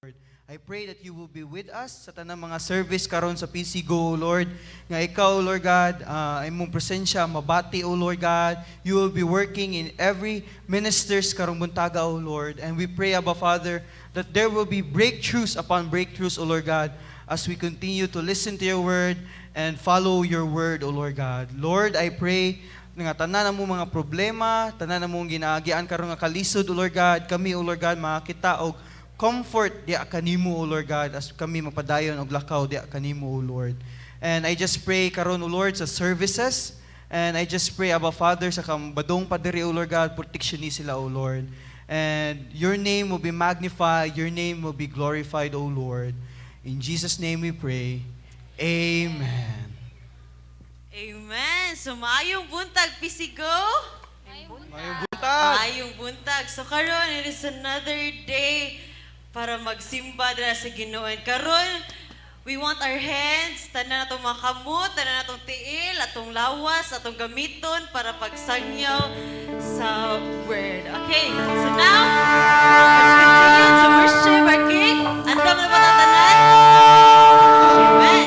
Lord. I pray that you will be with us sa tanang mga service karon sa PC Go, Lord. Nga ikaw, Lord God, ay mong presensya, mabati, O Lord God. You will be working in every ministers karong buntaga, O Lord. And we pray, Abba Father, that there will be breakthroughs upon breakthroughs, O Lord God, as we continue to listen to your word and follow your word, O Lord God. Lord, I pray nga tanan mo mga problema, tanan mo ginaagian karon nga kalisod, O Lord God. Kami, O Lord God, makakita og comfort diya kanimo, O Lord God, as kami mapadayon og lakaw diya kanimo, O Lord. And I just pray karon, O Lord, sa services, and I just pray, Abba Father, sa kambadong padiri, O Lord God, protection ni sila, O Lord. And your name will be magnified, your name will be glorified, O Lord. In Jesus' name we pray. Amen. Amen. So maayong buntag, Pisigo. Mayong buntag. Maayong buntag. So karon, it is another day para magsimba dira sa Ginoo. And karon, we want our hands, tanan natong mga kamot, tanan natong tiil, atong lawas, atong gamiton para pagsangyaw sa word. Okay, so now, let's continue to worship our King. Andam na ba tatanan? Amen.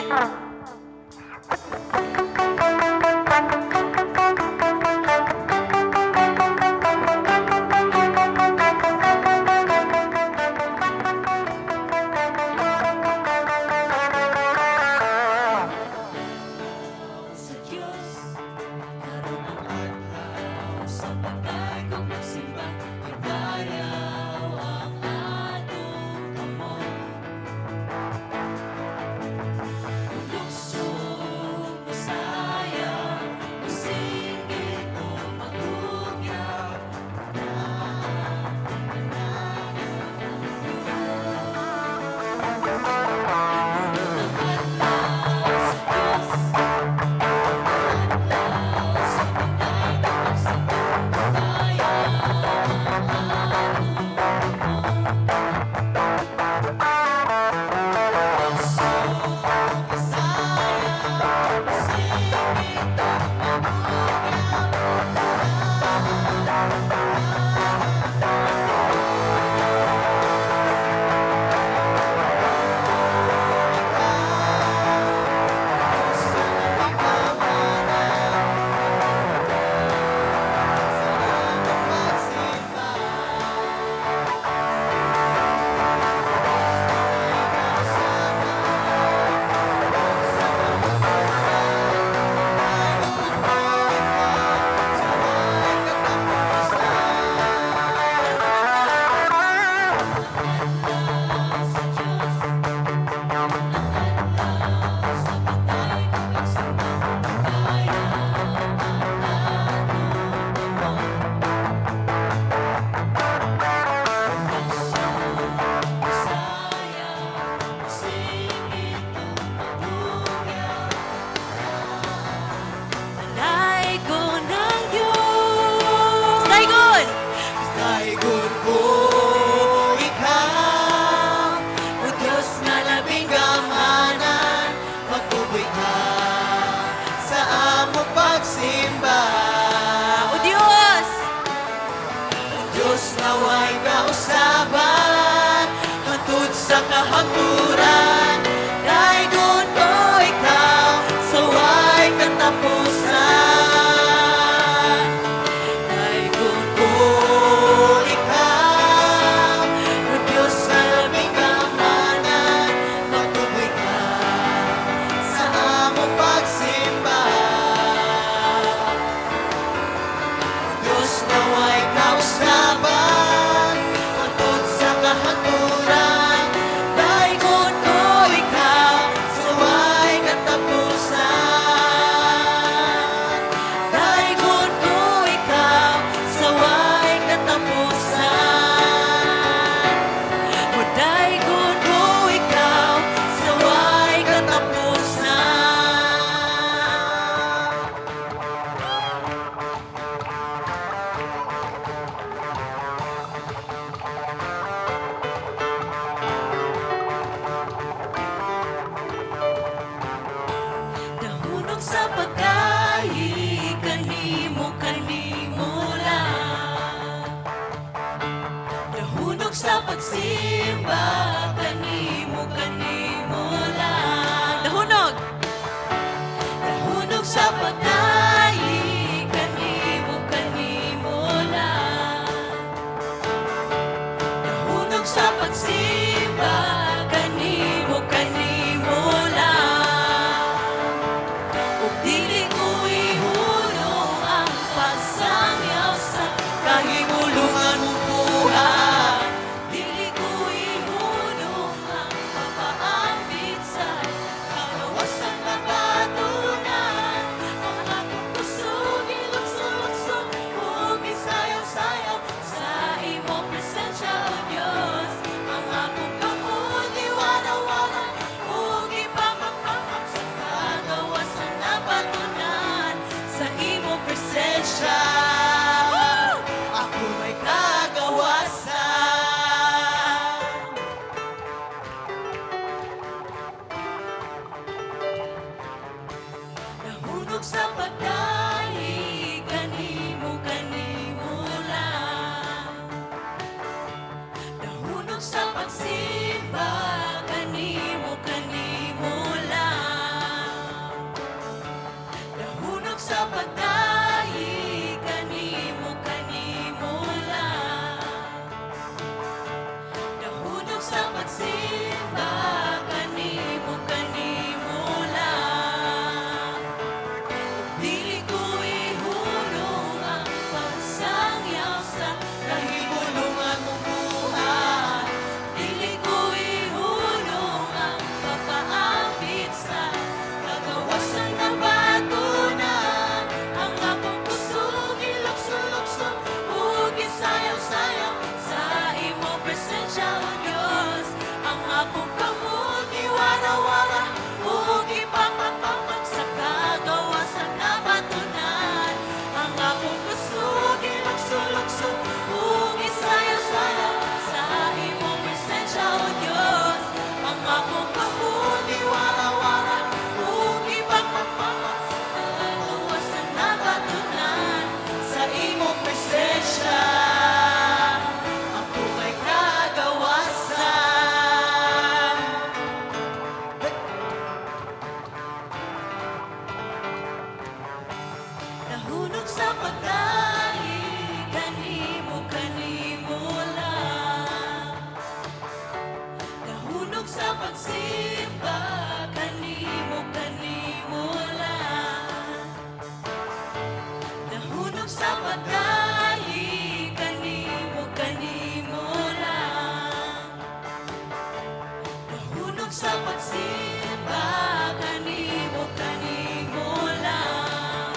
sa pagsimba. pagdayi kanimo lang. Nahunong sa pagsimba kanimo lang. Ug dili ko ihulong ang pagsangyaw sa kahimulungan mong buhay. Dili ko ihulong ang papaambit sa kalawasan na batunan. Ang akong puso gilukso-lukso ug gisayaw-sayaw sa imong presensya, O Dios. Ang akong kamot iwara-wara ug ipapagpapag sa kagawasan na batunan sa imong presensya. Ako may kagawasan. Nahunong sa pagdayi kanimo lang. Nahunong sa pagsimba kanimo lang. Nahunong sa pagdayi kanimo lang. Nahunong sa pagsimba kanimo lang. Dili ko ihulong ang pagsangyaw sa kahimulungan mong buhay. Dili ko ihulong ang papaambit sa kagawasan ng batunan. Ang akong puso gilukso-lukso ug gisayaw-sayaw sa imong presensya, O Dios. Ang akong kamot iwara-wara ug ipapagpapag sa kagawasan na batunan. Ang akong puso gilukso-lukso ug gisayaw-sayaw sa imong presensya, O Dios. Ang akong kamot iwara-wara ug ipapagpapag sa kagawasan na batunan sa imong presensya. Ako may kagawasan. Nahunong sa pagdayi kanimo lang. Nahunong sa pagsimba kanimo lang. Nahunong sa pagdayi kanimo lang. Nahunong sa pagsimba kanimo lang.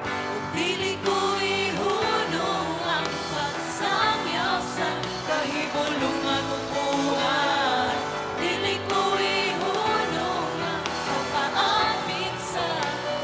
Ug dili ko ihulong ang pagsangyaw sa kahimulungan mong buhay. Dili ko ihulong ang papaambit sa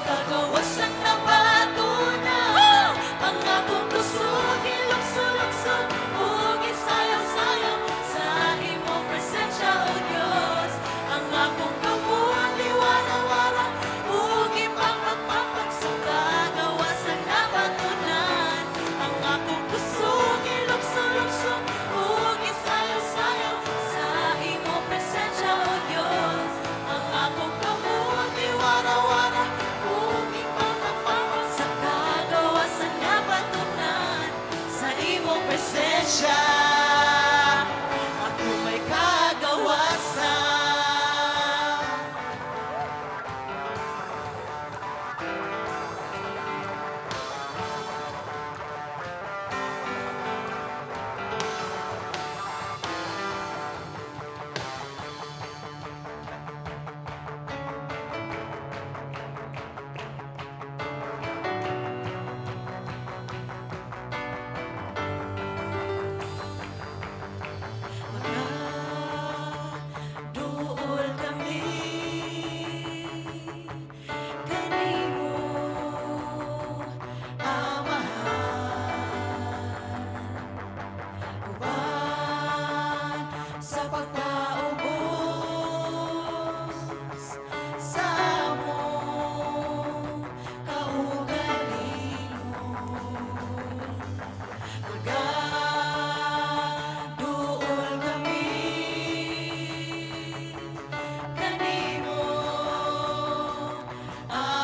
kagawasan ng batunan. Ang akong puso gilukso-lukso ug gisayaw-sayaw sa imong presensya, O Dios. Ang akong kamot iwara-wara ug ipapagpapag sa kagawasan na batunan. Ang akong puso gilukso-lukso ug gisayaw-sayaw sa imong presensya, O Dios. Ang akong kamot iwara-wara ug ipapagpapag sa kagawasan na batunan sa imong presensya. Ako may kagawasan.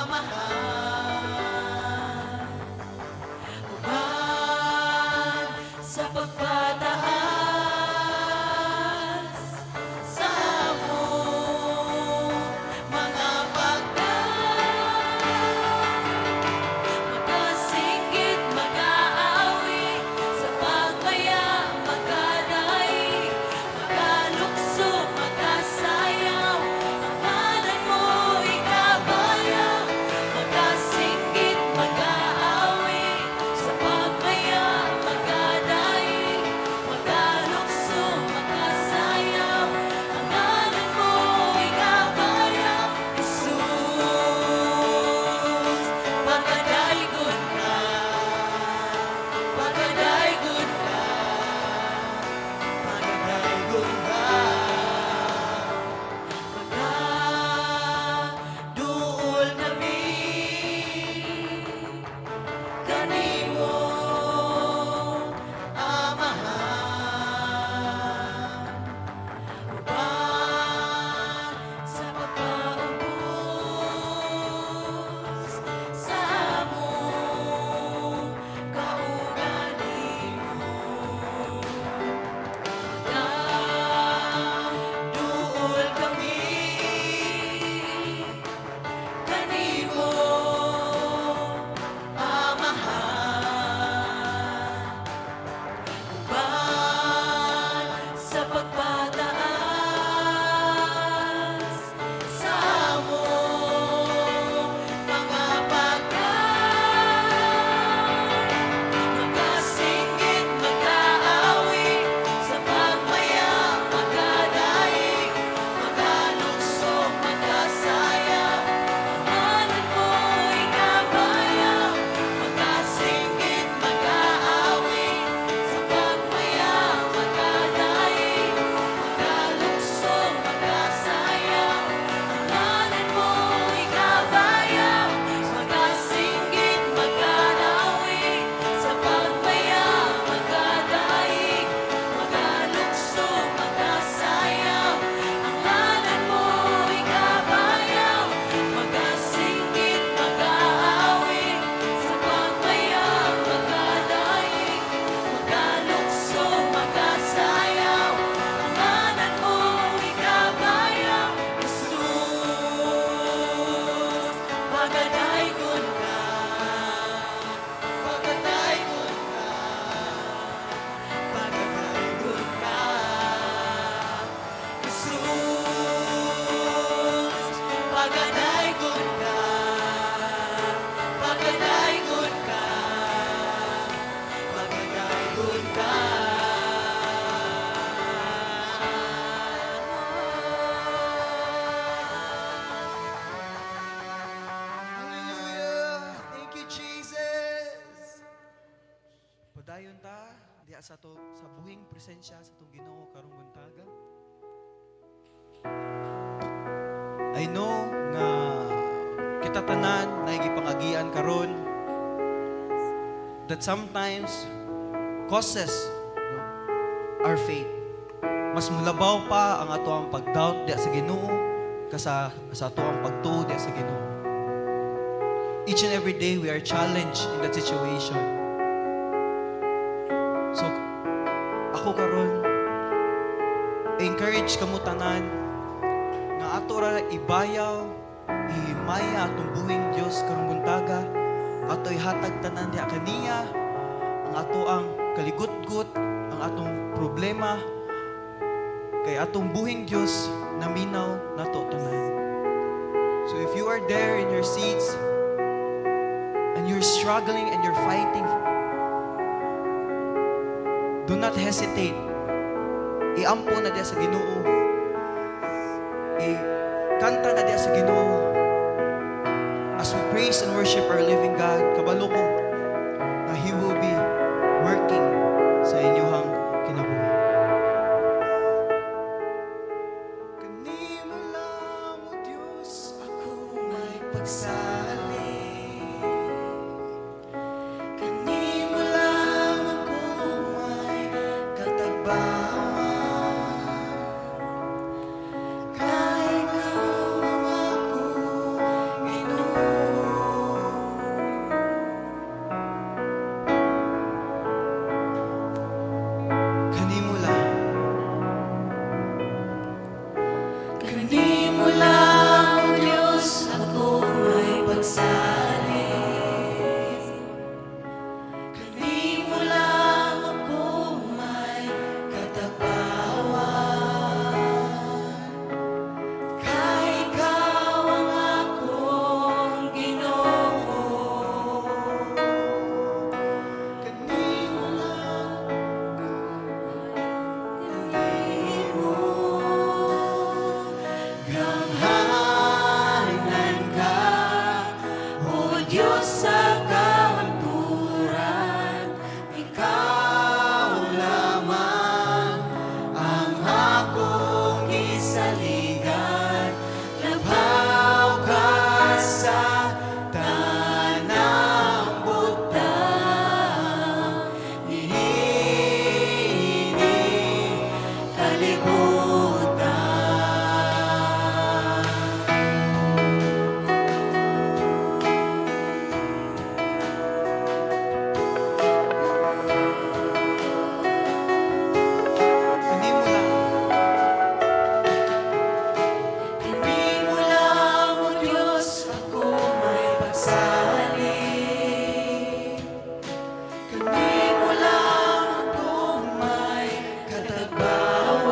mahal. sa buhing presensya sa atong Ginoo karong buntaga. I know nga kita tanan nagipangagian karon that sometimes causes our faith. Mas mulabaw pa ang ato ang pag-doubt diya sa Ginoo kasa sa ato ang pagtuo diya sa Ginoo. Each and every day we are challenged in that situation. So ako karon encourage kamo tanan nga ato ra ibayaw ihimaya atong buhing Dios karong buntaga, ato ihatag tanan diha kaniya ang ato ang kaligutgut, ang atong problema kay atong buhing Dios naminaw nato tanan. So if you are there in your seats and you're struggling and you're fighting, do not hesitate. Iampo na diya sa Ginoo. Kanta na diya sa Ginoo. As we praise and worship our living God, kabalo ko na He will be working sa inyong kinabuhi. Kanimo lang o Diyos ako may pagsali. Kanimo lang ako may katagbawan. Kay ikaw ang ako, Ginoo. Kanimo lang. Kanimo lang, O Diyos, ako may pagsali. Kanimo lang ako may katagbawan. Kay ikaw ang akong Ginoo. Kanimo lang. Kanimo ganghanan ka, O Diyos sa kahanturan. Ikaw lamang ang akong isaligan. Labaw ka sa tanang butang, nihiling kalibutan. Kanimo lang. Kanimo lang, O Diyos, ako may pagsali. Kanimo lang ako may katagbawan.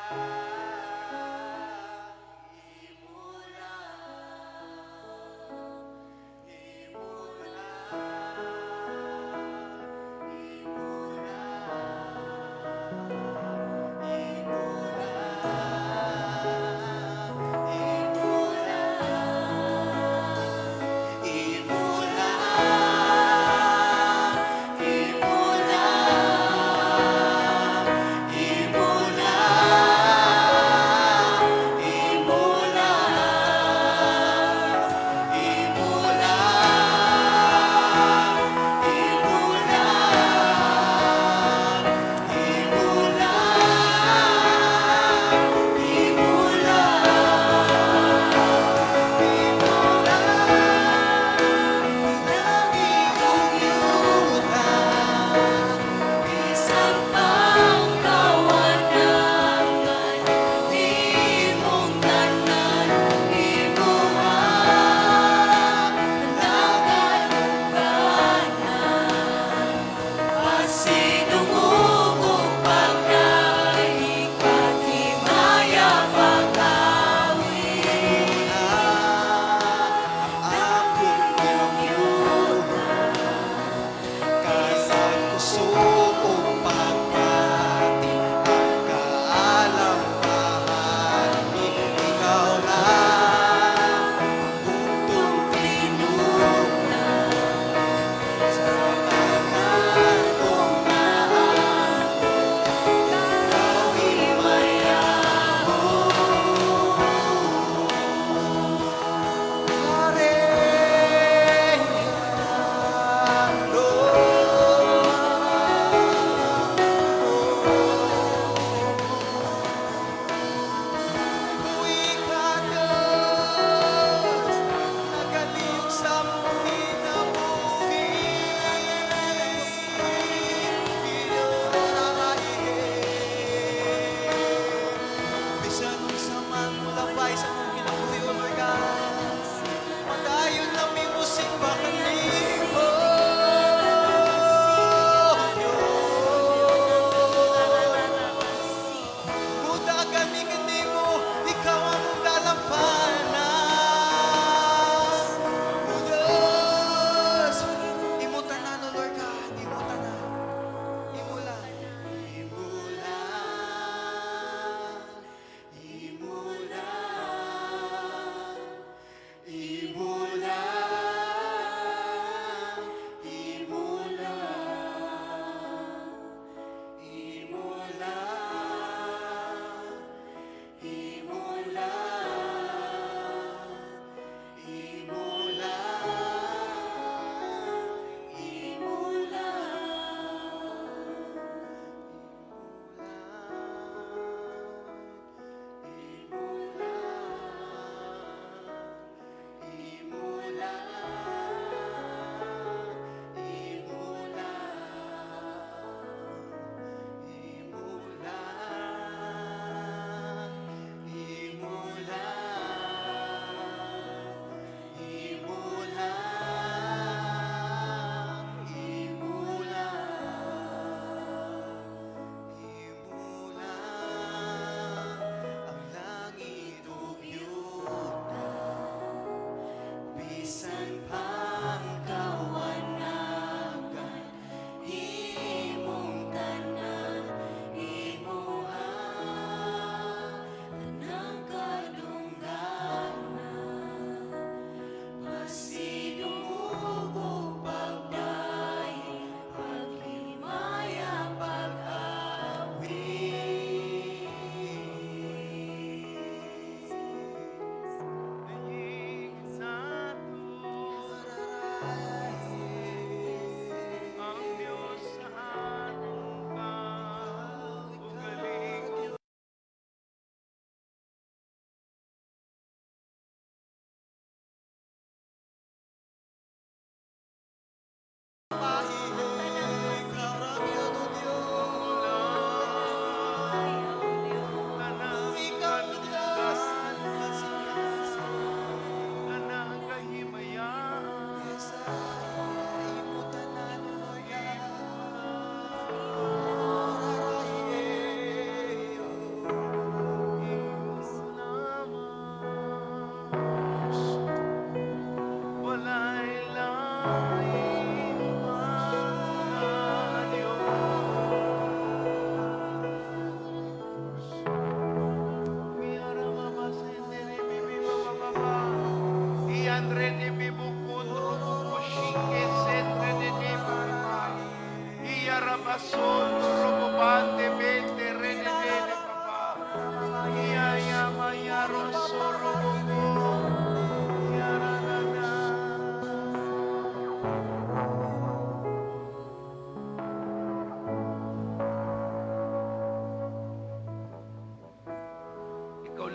Imula,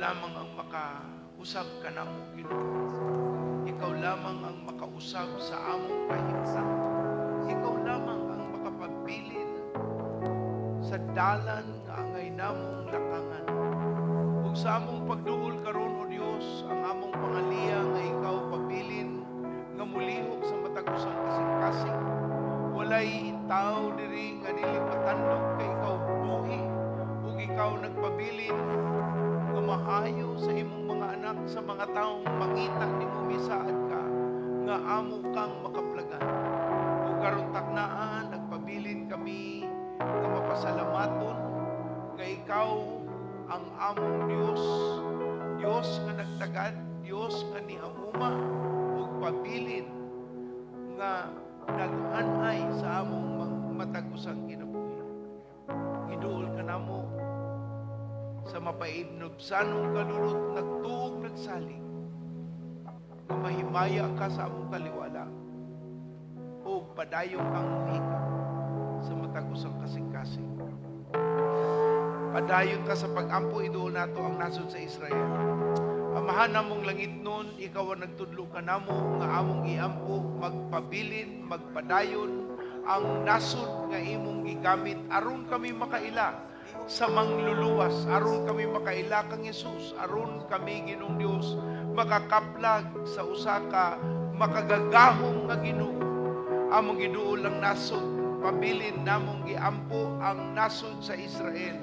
lamang ang makausab kanamo, Ginoo. Ikaw lamang ang makausab sa among kahimtang. Ikaw lamang ang makapabilin sa dalan nga angay namong lakangan. Ug sa among pagduol karon, O Dios, ang among pangaliya nga ikaw pabilin nga mulihok sa matag usang kasing-kasing. Walay tao diri nga dili matandog kay ikaw buhi ug ikaw nagpabilin nga maayo sa imong mga anak, sa mga taong mangita nimo misaad ka nga amo kang makaplagan. Ug karon taknaan nagpabilin kami nga mapasalamaton nga ikaw ang among Dios, Dios nga nagtagad, Dios nga niamuma ug pabilin nga naghanay sa among matag-usang kinabuhi. Giduol ka namo sa mapaibnob sanong kalulot, nagtuog nagsalig nga mahimaya ka sa among kaliwala o padayong kang hika sa matag-usang kasing-kasing. Padayon ka sa pag-ampo, iduol nato ang nasod sa Israel. Amahan namong langit nun, ikaw ang nagtudlo ka namo nga among iampo, magpabilin, magpadayon ang nasod nga imong gigamit aron kami makaila sa mangluluwas, aron kami makaila kang Jesus, aron kami, Ginoong Dios, makakaplag sa usa ka makagagahong nga Ginoo. Among giduol ang nasod, pabilin namong giampo ang nasod sa Israel.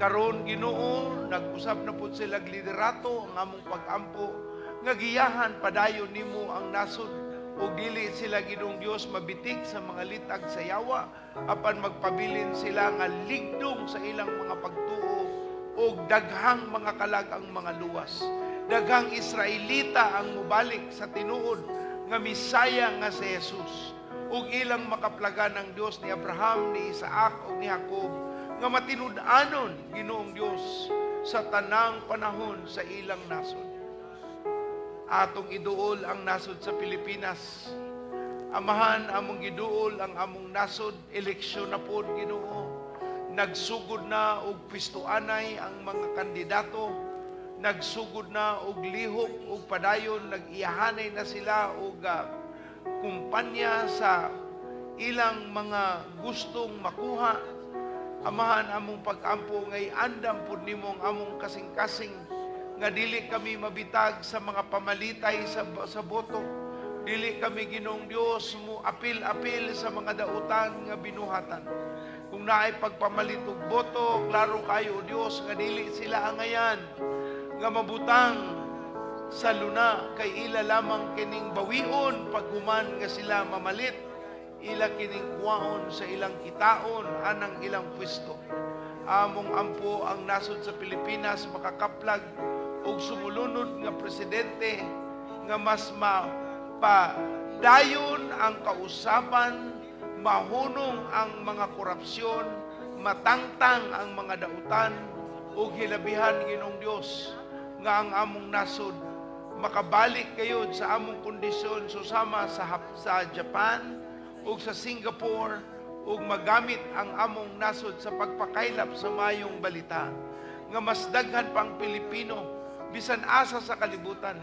Karon, Ginoo, nag-usab na pud sila liderato ang among pag-ampo nga giyahan padayon nimo ang nasod o dili sila, Ginoong Dios, mabitik sa mga litag sa yawa apan magpabilin sila nga ligdong sa ilang mga pagtuo o daghang mga kalag ang mga luwas. Daghang Israelita ang mubalik sa tinuod nga Misaya nga si Jesus ug ilang makaplagan ng Dios ni Abraham, ni Isaac ug ni Jacob nga matinud-anon, Ginoong Dios, sa tanang panahon sa ilang nasod. Atong iduol ang nasod sa Pilipinas. Amahan, among giduol ang among nasod, eleksyon na pod, Ginoo. Nagsugod na og pistuanay ang mga kandidato, nagsugod na og lihok og padayon, nag-iyahanay na sila og kumpanya sa ilang mga gustong makuha. Amahan, among pag-ampo ngay andam pud nimo ang among kasing-kasing nga dili kami mabitag sa mga pamalitay sa boto. Dili kami, Ginoong Dios, mo apil-apil sa mga dautan nga binuhatan. Kung naay pagpamalit og boto, klaro kayo, Dios, nga dili sila angayan nga mabutang sa luna kay ila lamang kining bawion paghuman nga sila mamalit. Ila kining kuwaon sa ilang kitaon anang ilang pwesto. Among ampo ang nasod sa Pilipinas makakaplag og sumulunod nga presidente nga mas mapadayon ang kausaban, mahunong ang mga korupsyon, matangtang ang mga dautan ug hilabihan, Ginoong Dios, nga ang among nasod makabalik kayod sa among kondisyon susama sa Japan ug sa Singapore ug magamit ang among nasod sa pagpakaylap sa mayong balita nga mas daghan pang Pilipino bisan asa sa kalibutan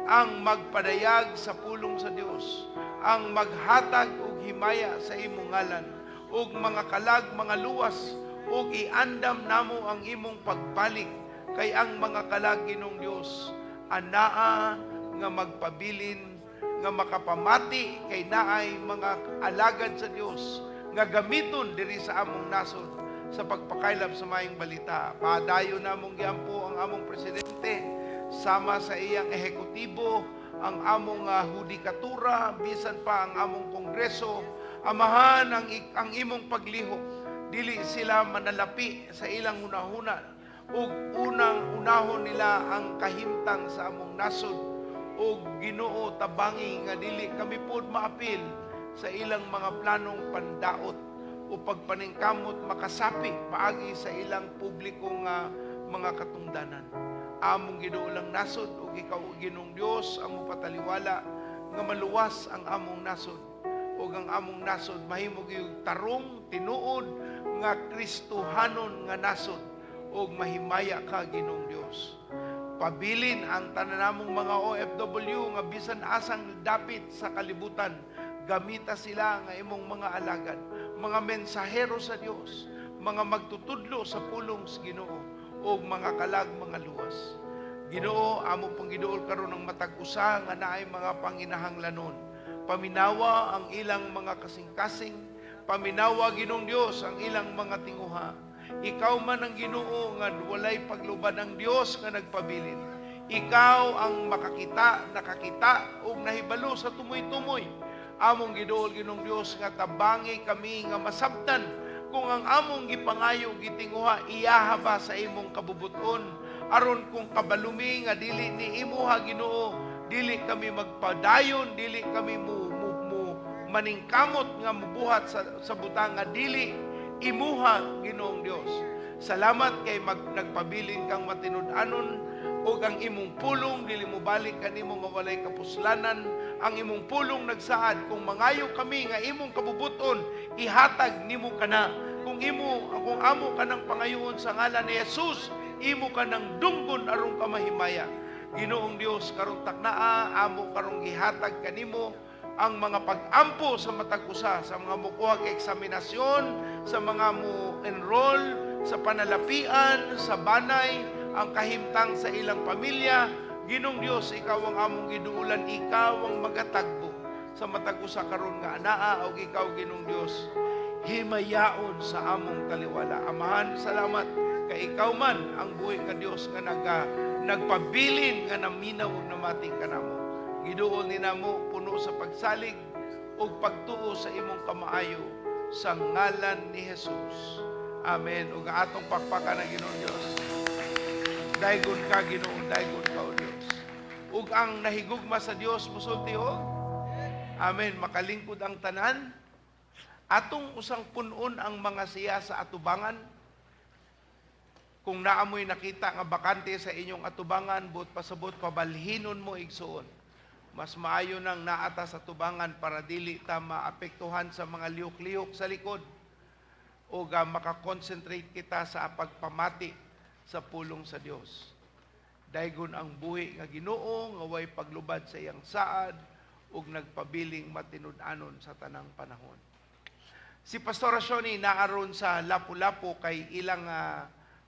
ang magpadayag sa pulong sa Dios, ang maghatag og himaya sa imong ngalan ug mga kalag, mga luwas ug iandam namo ang imong pagbalik kay ang mga kalag, Ginoong Dios, anaa nga magpabilin nga makapamati kay naay mga alagad sa Dios nga gamiton diri sa among nasod sa pagpakaylap sa mayong balita. Padayon namong giampo ang among presidente sama sa iyang ehekutibo, ang among hudikatura, bisan pa ang among kongreso. Amahan ang imong paglihok, dili sila manalapi sa ilang hunahuna ug unahon nila ang kahimtang sa among nasod. O Ginoo, tabangi nga dili kami pod maapil sa ilang mga planong pandaot o pagpaningkamot makasapi paagi sa ilang publikong mga katungdanan. Among ginuulang nasod ug ikaw, Ginoong Dios, ang mupataliwala nga maluwas ang among nasod ug ang among nasod mahimo gyud tarong tinuod nga Kristohanon nga nasod ug mahimaya ka, Ginoong Dios. Pabilin ang tananamong mga OFW nga bisan asang dapit sa kalibutan, gamita sila nga imong mga alagad, mga mensahero sa Dios, mga magtutudlo sa pulong sa Ginoo o mga kalag mga luwas. Ginoo, amo pang giduol karon ng matag usa nga naay mga panginahanglanon. Paminawa ang ilang mga kasing-kasing, paminawa Ginoong Dios ang ilang mga tinguha. Ikaw man ang Ginoo nga walay paglubad ang Dios nga nagpabilin. Ikaw ang makakita, nakakita ug nahibalo sa tumoy-tumoy. Among giduol Ginoong Dios nga tabangi kami nga masabtan kung ang among gipangayo gitinguha iyaha ba sa imong kabubuton aron kung kabalumi nga dili ni imuha Ginoo, dili kami magpadayon, dili kami maningkamot nga mubuhat sa butang nga dili imuha Ginoong Dios. Salamat kay nagpabilin kang matinud-anon ug ang imong pulong dili mo balik kanimo nga walay kapuslanan. Ang imong pulong nagsaad kung mangayo kami nga imong kabubuton ihatag nimo kana. Kung amo kanang pangayoon sa ngalan ni Jesus, imo kanang dunggon aron ka mahimaya. Ginoong Dios, karong taknaa amo karong gihatag kanimo ang mga pag-ampo sa matag usa, sa mga mukuha kay eksaminasyon, sa mga mo enroll sa panalapian, sa banay, ang kahimtang sa ilang pamilya. Ginong Dios, ikaw ang among giduulan, ikaw ang magatagbo sa matag usa karon nga anaa, o ikaw Ginong Dios, himayaon sa among taliwala. Amahan, salamat kay ikaw man ang buhi nga Dios nga nagpabilin nga naminaw ug namating kanamo. Giduol ni namo puno sa pagsalig ug pagtuo sa imong kamaayo sa ngalan ni Jesus. Amen. Ug atong pakpakan ang Ginoong Dios. Daygon ka Ginoo, daygon ka o Dios. Ug ang nahigugma sa Dios musulti o. Amen. Makalingkod ang tanan. Atong usang punon ang mga siya sa atubangan. Kung naamoy nakita nga bakante sa inyong atubangan, buot pasabot pabalhinon mo igsuon. Mas maayo nang naata sa tubangan para dili ta maapektuhan sa mga liyok-liyok sa likod o makakonsentrate kita sa pagpamati sa pulong sa Dios. Daygon ang buhi nga Ginoo nga way paglubad sa iyang saad ug nagpabiling matinud-anon sa tanang panahon. Si Pastor Shoni naaron sa Lapu-Lapu kay ilang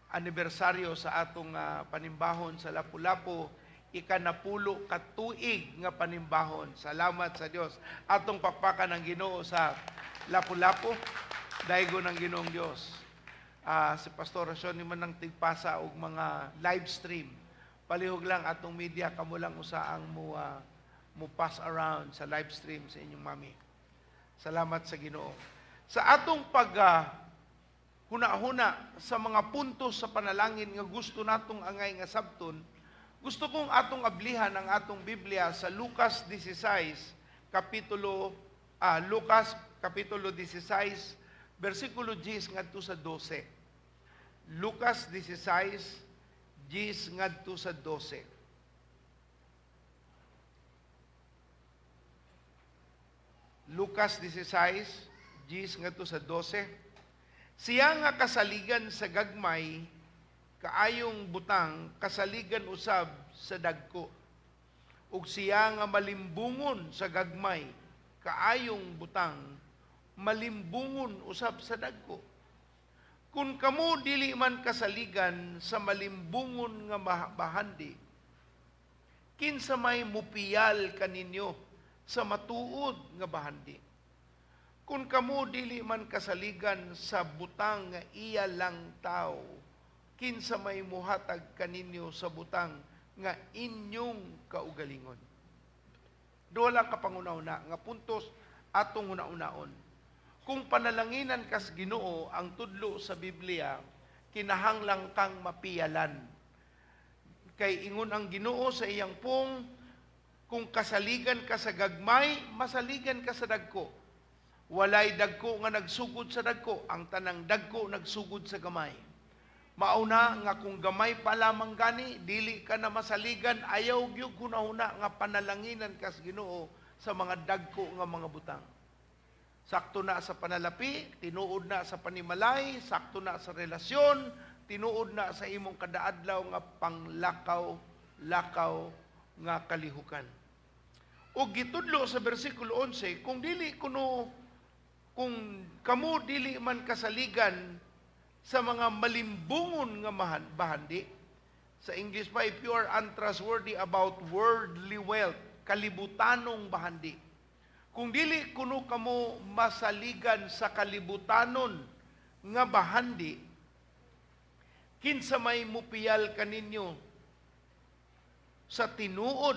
anibersaryo sa atong panimbahon sa Lapu-Lapu. Ikanapulo katuig nga panimbahon. Salamat sa Dios. Atong pakpakan ang Ginoo sa Lapu-Lapu. Daygon ang Ginoong Dios. Si Pastor Shoni man nang tigpasa og mga live stream. Palihog lang atong media kamo lang usa ang mo pass around sa live stream sa inyong mami. Salamat sa Ginoo. Sa atong huna-huna sa mga puntos sa panalangin nga gusto natong angay nga sabton, gusto kong atong ablihan ang atong Biblia sa Lucas 16 kapitulo 16 versikulo 10 ngadto sa 12. Lucas 16 10 ngadto sa 12. Lucas 16 10 ngadto sa 12. Siya nga kasaligan sa gagmay kaayong butang kasaligan usab sa dagko. Ug siya nga malimbungon sa gagmay kaayong butang malimbungon usab sa dagko. Kung kamo dili man kasaligan sa malimbungon nga bahandi, kinsa may mupiyal kaninyo sa matuod nga bahandi. Kung kamo dili man kasaligan sa butang nga iya lang tao, kinsa may muhatag kaninyo sa butang nga inyong kaugalingon. Duha lang kapangunauna nga puntos atong una-unaon. Kung panalanginan kas Ginoo ang tudlo sa Biblia, kinahanglang kang mapiyalan. Kay ingon ang Ginoo sa iyang pong, kung kasaligan ka sa gagmay, masaligan ka sa dagko. Walay dagko nga nagsugod sa dagko, ang tanang dagko nagsugod sa gamay. Mauna nga kung gamay pa lamang gani, dili ka na masaligan, ayaw gyud hunahuna nga panalanginan kas Ginoo sa mga dagko nga mga butang. Sakto na sa panalapi, tinuod na sa panimalay, sakto na sa relasyon, tinuod na sa imong kadaadlaw nga panglakaw lakaw nga kalihukan. O gitudlo sa bersikulo 11, kung kamo dili man kasaligan sa mga malimbungon nga bahandi, sa English pa, if you are untrustworthy about worldly wealth, kalibutanong bahandi. Kung dili kuno kamo masaligan sa kalibutanon nga bahandi, kinsa may mupiyal kaninyo sa tinuod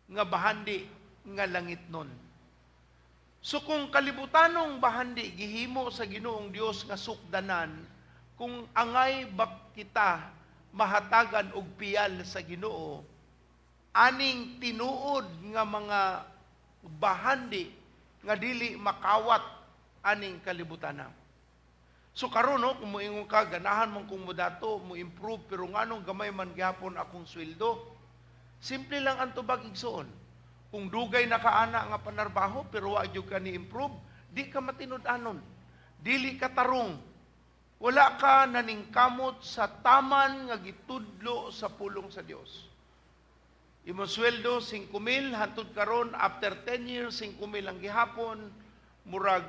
nga bahandi nga langitnon. So kung kalibutanong bahandi gihimo sa Ginoong Dios nga sukdanan, kung angay ba kita mahatagan og piyal sa Ginoo, aning tinuod nga mga bahandi nga dili makawat aning kalibutanan. So karon no, kung moingon ka ganahan man kung modato, mo improve pero nganong gamay man gyapon akong sweldo. Simple lang ang tubag igsoon. Kung dugay na kaana nga panarbaho pero wa gyud ka ni improve, di ka matinud-anon. Dili ka tarong. Wala ka naningkamot sa taman nga gitudlo sa pulong sa Dios. Imong sweldo 5,000 hantud karon after 10 years 5,000 ang gihapon, murag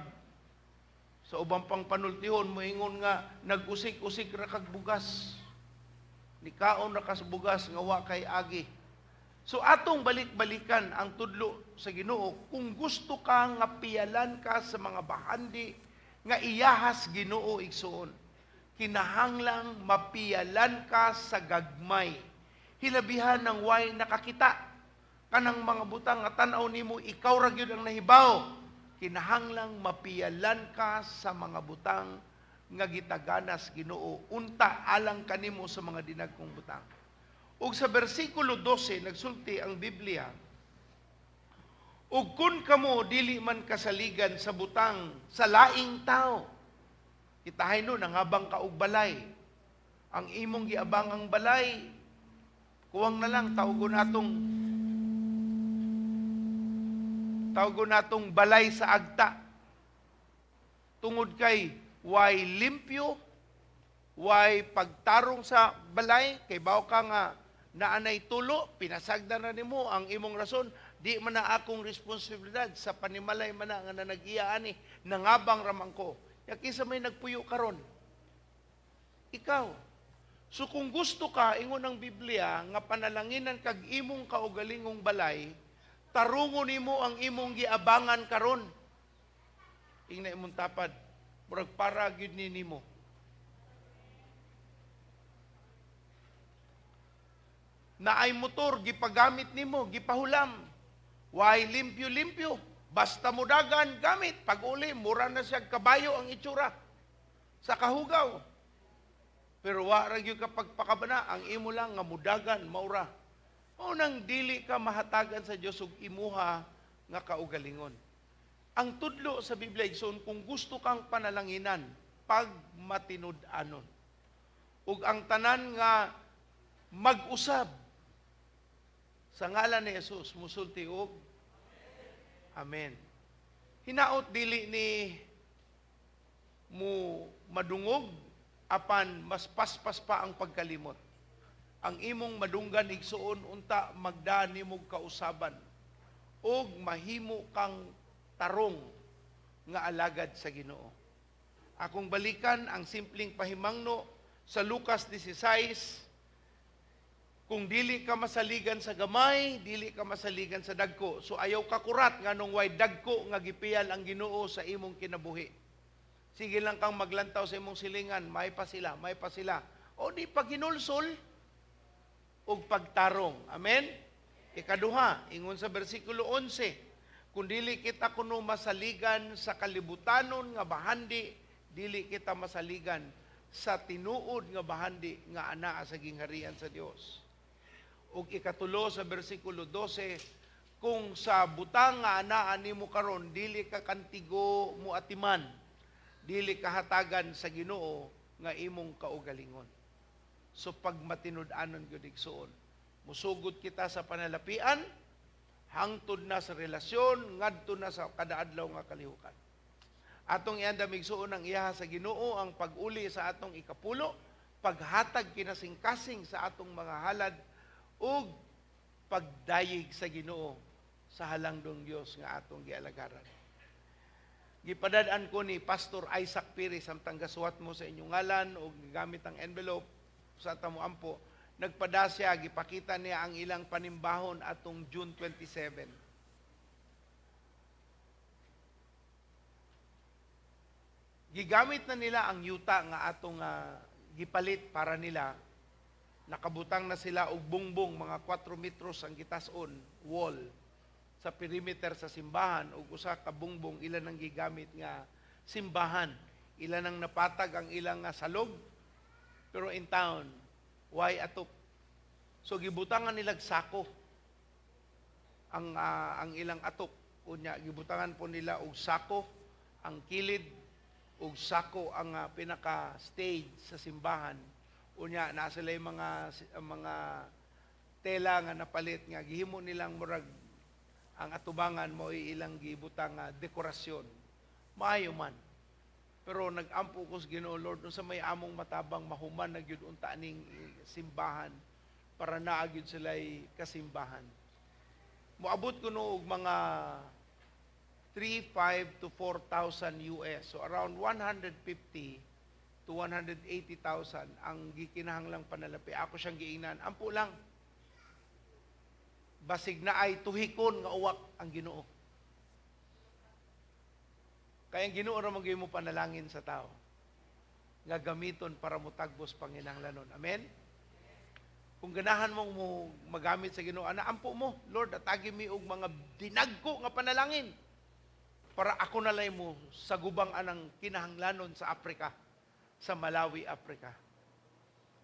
sa ubang pang panultihon moingon nga nag-usik-usik ra kag bugas. Nikaon ra ka sa bugas nga wa kay agi. So atong balik-balikan ang tudlo sa Ginoo, kung gusto ka nga piyalan ka sa mga bahandi nga iyahas Ginoo igsoon, kinahanglang mapiyalan ka sa gagmay. Hilabihan ng way nakakita kanang mga butang nga tan-aw nimo ikaw ra gyud ang nahibaw. Kinahanglang mapiyalan ka sa mga butang nga gitaganas Ginoo, unta alang kanimo sa mga dinagkong butang. Ug sa bersikulo 12 nagsulti ang Biblia, ug kun kamo dili man kasaligan sa butang sa laing tao, itahay no nangabang ka og balay, ang imong giabangang balay, kuwang na lang tawgon natong balay sa agta. Tungod kay way limpyo, way pagtarong sa balay, kay bawo ka nga naanay tulo, pinasagdan na nimo ang imong rason, di man na akong responsibilidad sa panimalay man na nga nanag-iya ani, nangabang ramang ko. Kisa may nagpuyo karon. Ikaw. So kung gusto ka, ingon ng Biblia, nga panalanginan kag imong kaugalingong balay, tarungon nimo ang imong giabangan karon. Ingna imong tapad, murag para gyud ni nimo. Na ay motor gipagamit nimo, gipahulam. Way limpyo-limpyo. Basta mudagan gamit. Pag uli, mura na siya kabayo ang itsura sa kahugaw. Pero wa ra gyud ka pagpakabana, ang imo lang nga mudagan maura. O nang dili ka mahatagan sa Dios ug imuha nga kaugalingon. Ang tudlo sa Biblia igsoon, kung gusto kang panalanginan, pag matinud-anon. Ug ang tanan nga mag-usab sa ngalan ni Jesus, musulti og amen. Hinaot dili ni mo madungog apan mas paspas pa ang pagkalimot. Ang imong madunggan igsuon unta magdaan nimo kausaban og mahimo kang tarong nga alagad sa Ginoo. Akong balikan ang simpleng pahimangno sa Lucas 16. Kung dili ka masaligan sa gamay, dili ka masaligan sa dagko. So ayaw ka kurat nga nung way dagko nga gipiyal ang Ginoo sa imong kinabuhi. Sige lang kang maglantaw sa imong silingan, may pa sila. O di paghinulsol og pagtarong. Amen? Ikaduha, ingon sa bersikulo 11, kung dili kita kuno masaligan sa kalibutanon nga bahandi, dili kita masaligan sa tinuod nga bahandi nga anaa sa gingharian sa Dios. Ug ikatulo sa bersikulo 12, kung sa butang nga anaan nimo karon dili ka kantigo mo atiman, dili ka hatagan sa Ginoo nga imong kaugalingon. So pag matinud-anon gyud igsuon, musugod kita sa panalapian, hangtod na sa relasyon, ngadto na sa kadaadlaw nga kalihukan. Atong iandam igsuon ang iyaha sa Ginoo ang pag-uli sa atong ikapulo, paghatag kinasing-kasing sa atong mga halad ug pagdayeg sa Ginoo sa halangdong Dios nga atong gialagaran. Gipadad-an ko ni Pastor Isaac Pires samtang gasuwat mo sa inyong ngalan o gamit ang envelope sa tamo ampo. Nagpada siya, gipakita niya ang ilang panimbahon atong June 27. Gigamit na nila ang yuta nga atong gipalit para nila. Nakabutang na sila og bungbong mga 4 metros ang gitason wall sa perimeter sa simbahan ug usa ka bungbong ilan ang gigamit nga simbahan. Ilan ang napatag ang ilang salog, pero in town why atop. So gibutangan nila sako ang ilang atok. Unya gibutangan po nila og sako ang kilid ug sako ang pinaka stage sa simbahan. Unya na sila yung mga tela nga napalit nga gihimo nilang murag ang atubangan mo ilang gibutang dekorasyon. Maayo man. Pero nag-ampo ko sa Ginoo Lord sa may among matabang mahuman na gyud unta ning simbahan para naa gyud sila'y kasimbahan. Moabot ko no og mga 3,500 to 4,000 US. So around 150 to 180,000 ang gikinahanglang panalapi. Ako siyang giingnan. Ampo lang. Basig na ay tuhikon nga uwak ang Ginoo. Kaya ang Ginoo ra man mo panalangin sa tao. Nga gamiton para mutagbos panginahanglanon. Amen? Kung ganahan mong mo magamit sa Ginoo, ampo mo, Lord, atagi mi og mga dinagko nga panalangin para ako na lay mo sa gubang anang kinahanglanon sa Afrika, sa Malawi, Afrika.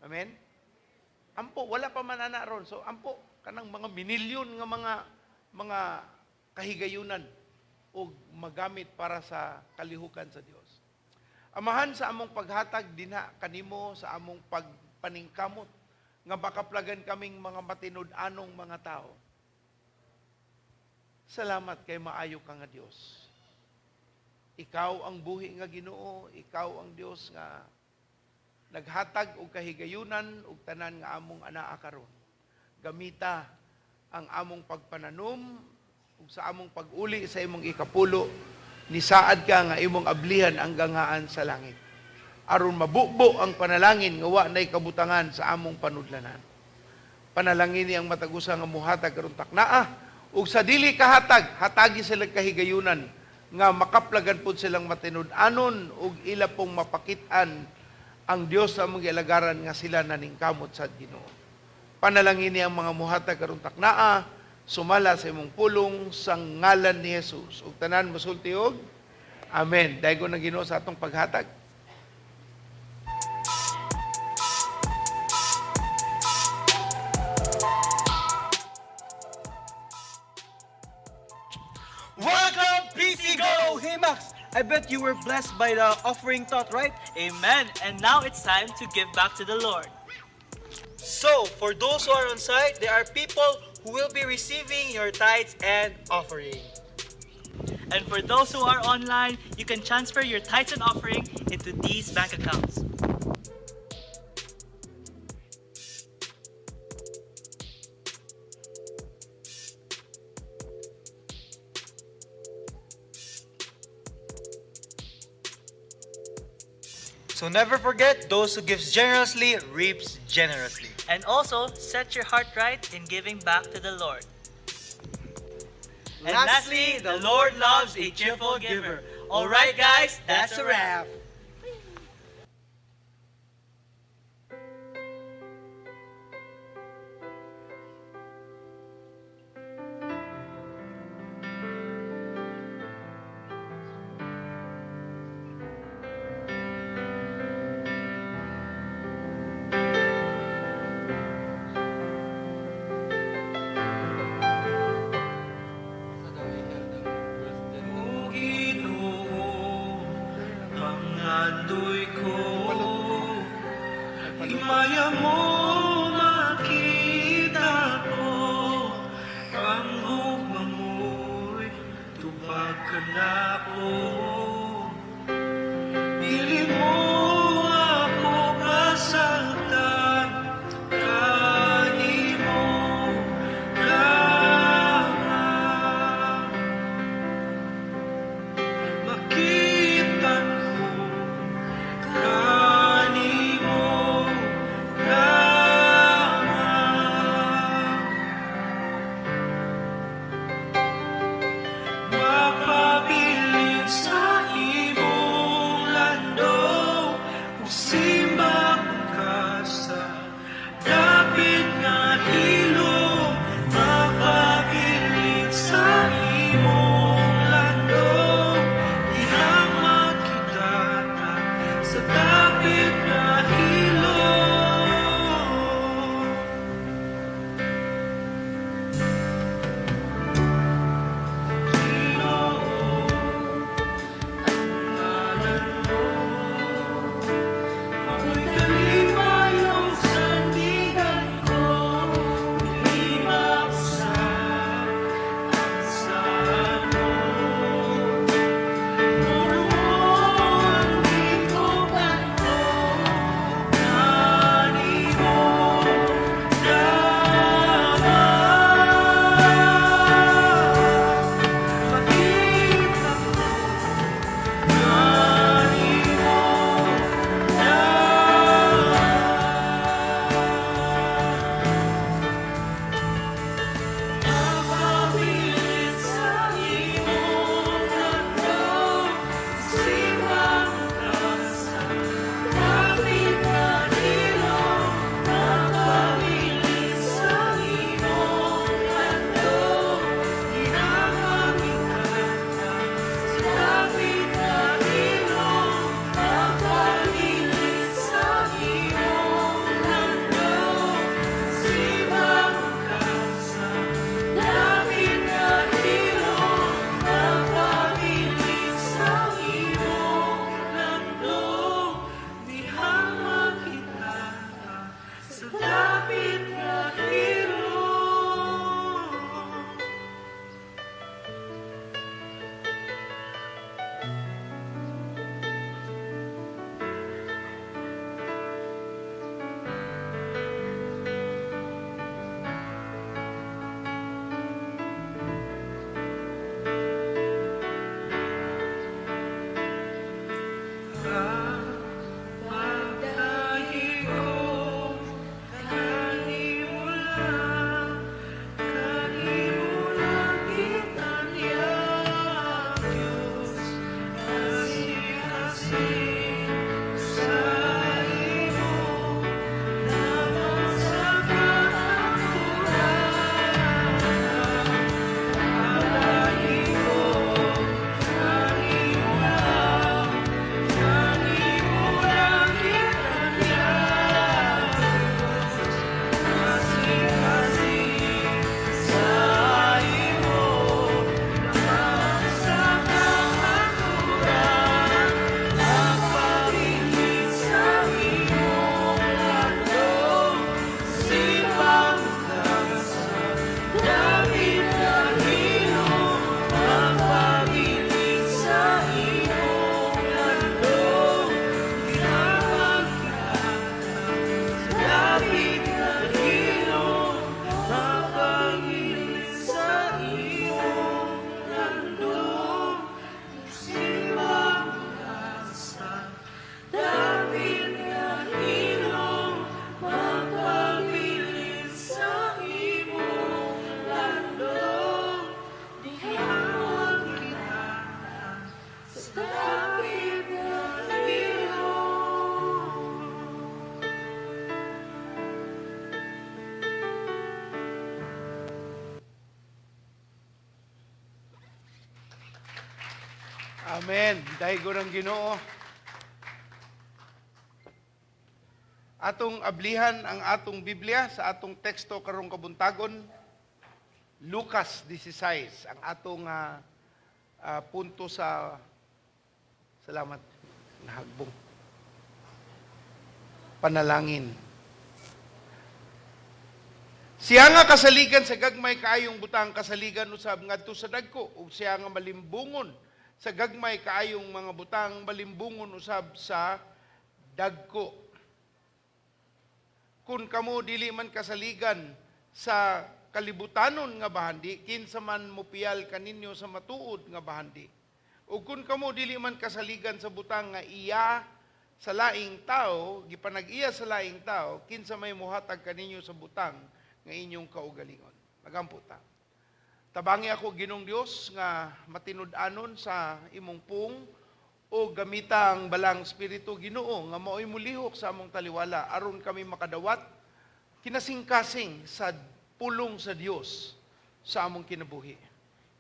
Amen? Ampo, wala pa manana ron. So, ampo, kanang mga minilyon nga mga kahigayunan o magamit para sa kalihukan sa Dios. Amahan sa among paghatag dinha kanimo sa among pagpaningkamot nga makaplagan kaming mga matinud-anong mga tao. Salamat kay maayo ka nga Dios. Ikaw ang buhi nga Ginoo, ikaw ang Dios nga naghatag og kahigayunan ug tanan nga among anaa karon. Gamita ang among pagpananom ug sa among pag-uli sa imong ikapulo, nisaad ka nga imong ablihan ang gangaan sa langit. Aron mabubo ang panalangin nga wa nay kabutangan sa among panudlanan. Panalangin ni ang matagusa nga muhatag karon taknaa ug sa dili kahatag, hatagi sila kahigayunan nga makaplagan pud silang matinud-anon ug ila pong mapakit-an ang Dios sa among gialagaran nga sila naningkamot sa Ginoo. Panalangin ni ang mga muhatag karon taknaa, sumala sa imong pulong sa ngalan ni Jesus. Ug tanan mosulti og amen. Daygo na Ginoo sa atong paghatag. Welcome, PC Go! Hey Max, I bet you were blessed by the offering thought, right? Amen. And now it's time to give back to the Lord. So, for those who are on site, there are people who will be receiving your tithes and offering. And for those who are online, you can transfer your tithes and offering into these bank accounts. So never forget, those who gives generously reaps generously. And also, set your heart right in giving back to the Lord. And lastly, the Lord loves a cheerful giver. All right, guys, that's a wrap. Pangandoy ko, himaya mo makita ko, ang hugma mo'y tubag ka na ko. Dili mo ako kasal Amen. Daigo ng Ginoo. Atong ablihan ang atong Biblia sa atong teksto karong kabuntagon. Lucas 16 ang atong punto sa salamat nahagbong panalangin. Siya nga kasaligan sa gagmay kaayong butang kasaligan usab ngadto sa dagko ug siya nga malimbungon sa gagmay kaayong mga butang malimbungon usab sa dagko. Kung kamo dili man kasaligan sa kalibutanon nga bahandi, kinsa man mupiyal kaninyo sa matuod nga bahandi. O kung kamo dili man kasaligan sa butang nga iya sa laing tao, gipanag-iya sa laing tao, kinsa may muhatag kaninyo sa butang nga inyong kaugalingon. Magampo ta. Tabangi ako Ginong Dios nga matinud-anon sa imong pung o gamita ang balang Espiritu Ginoo nga mao'y mulihok sa among taliwala aron kami makadawat kinasing-kasing sa pulong sa Dios sa among kinabuhi.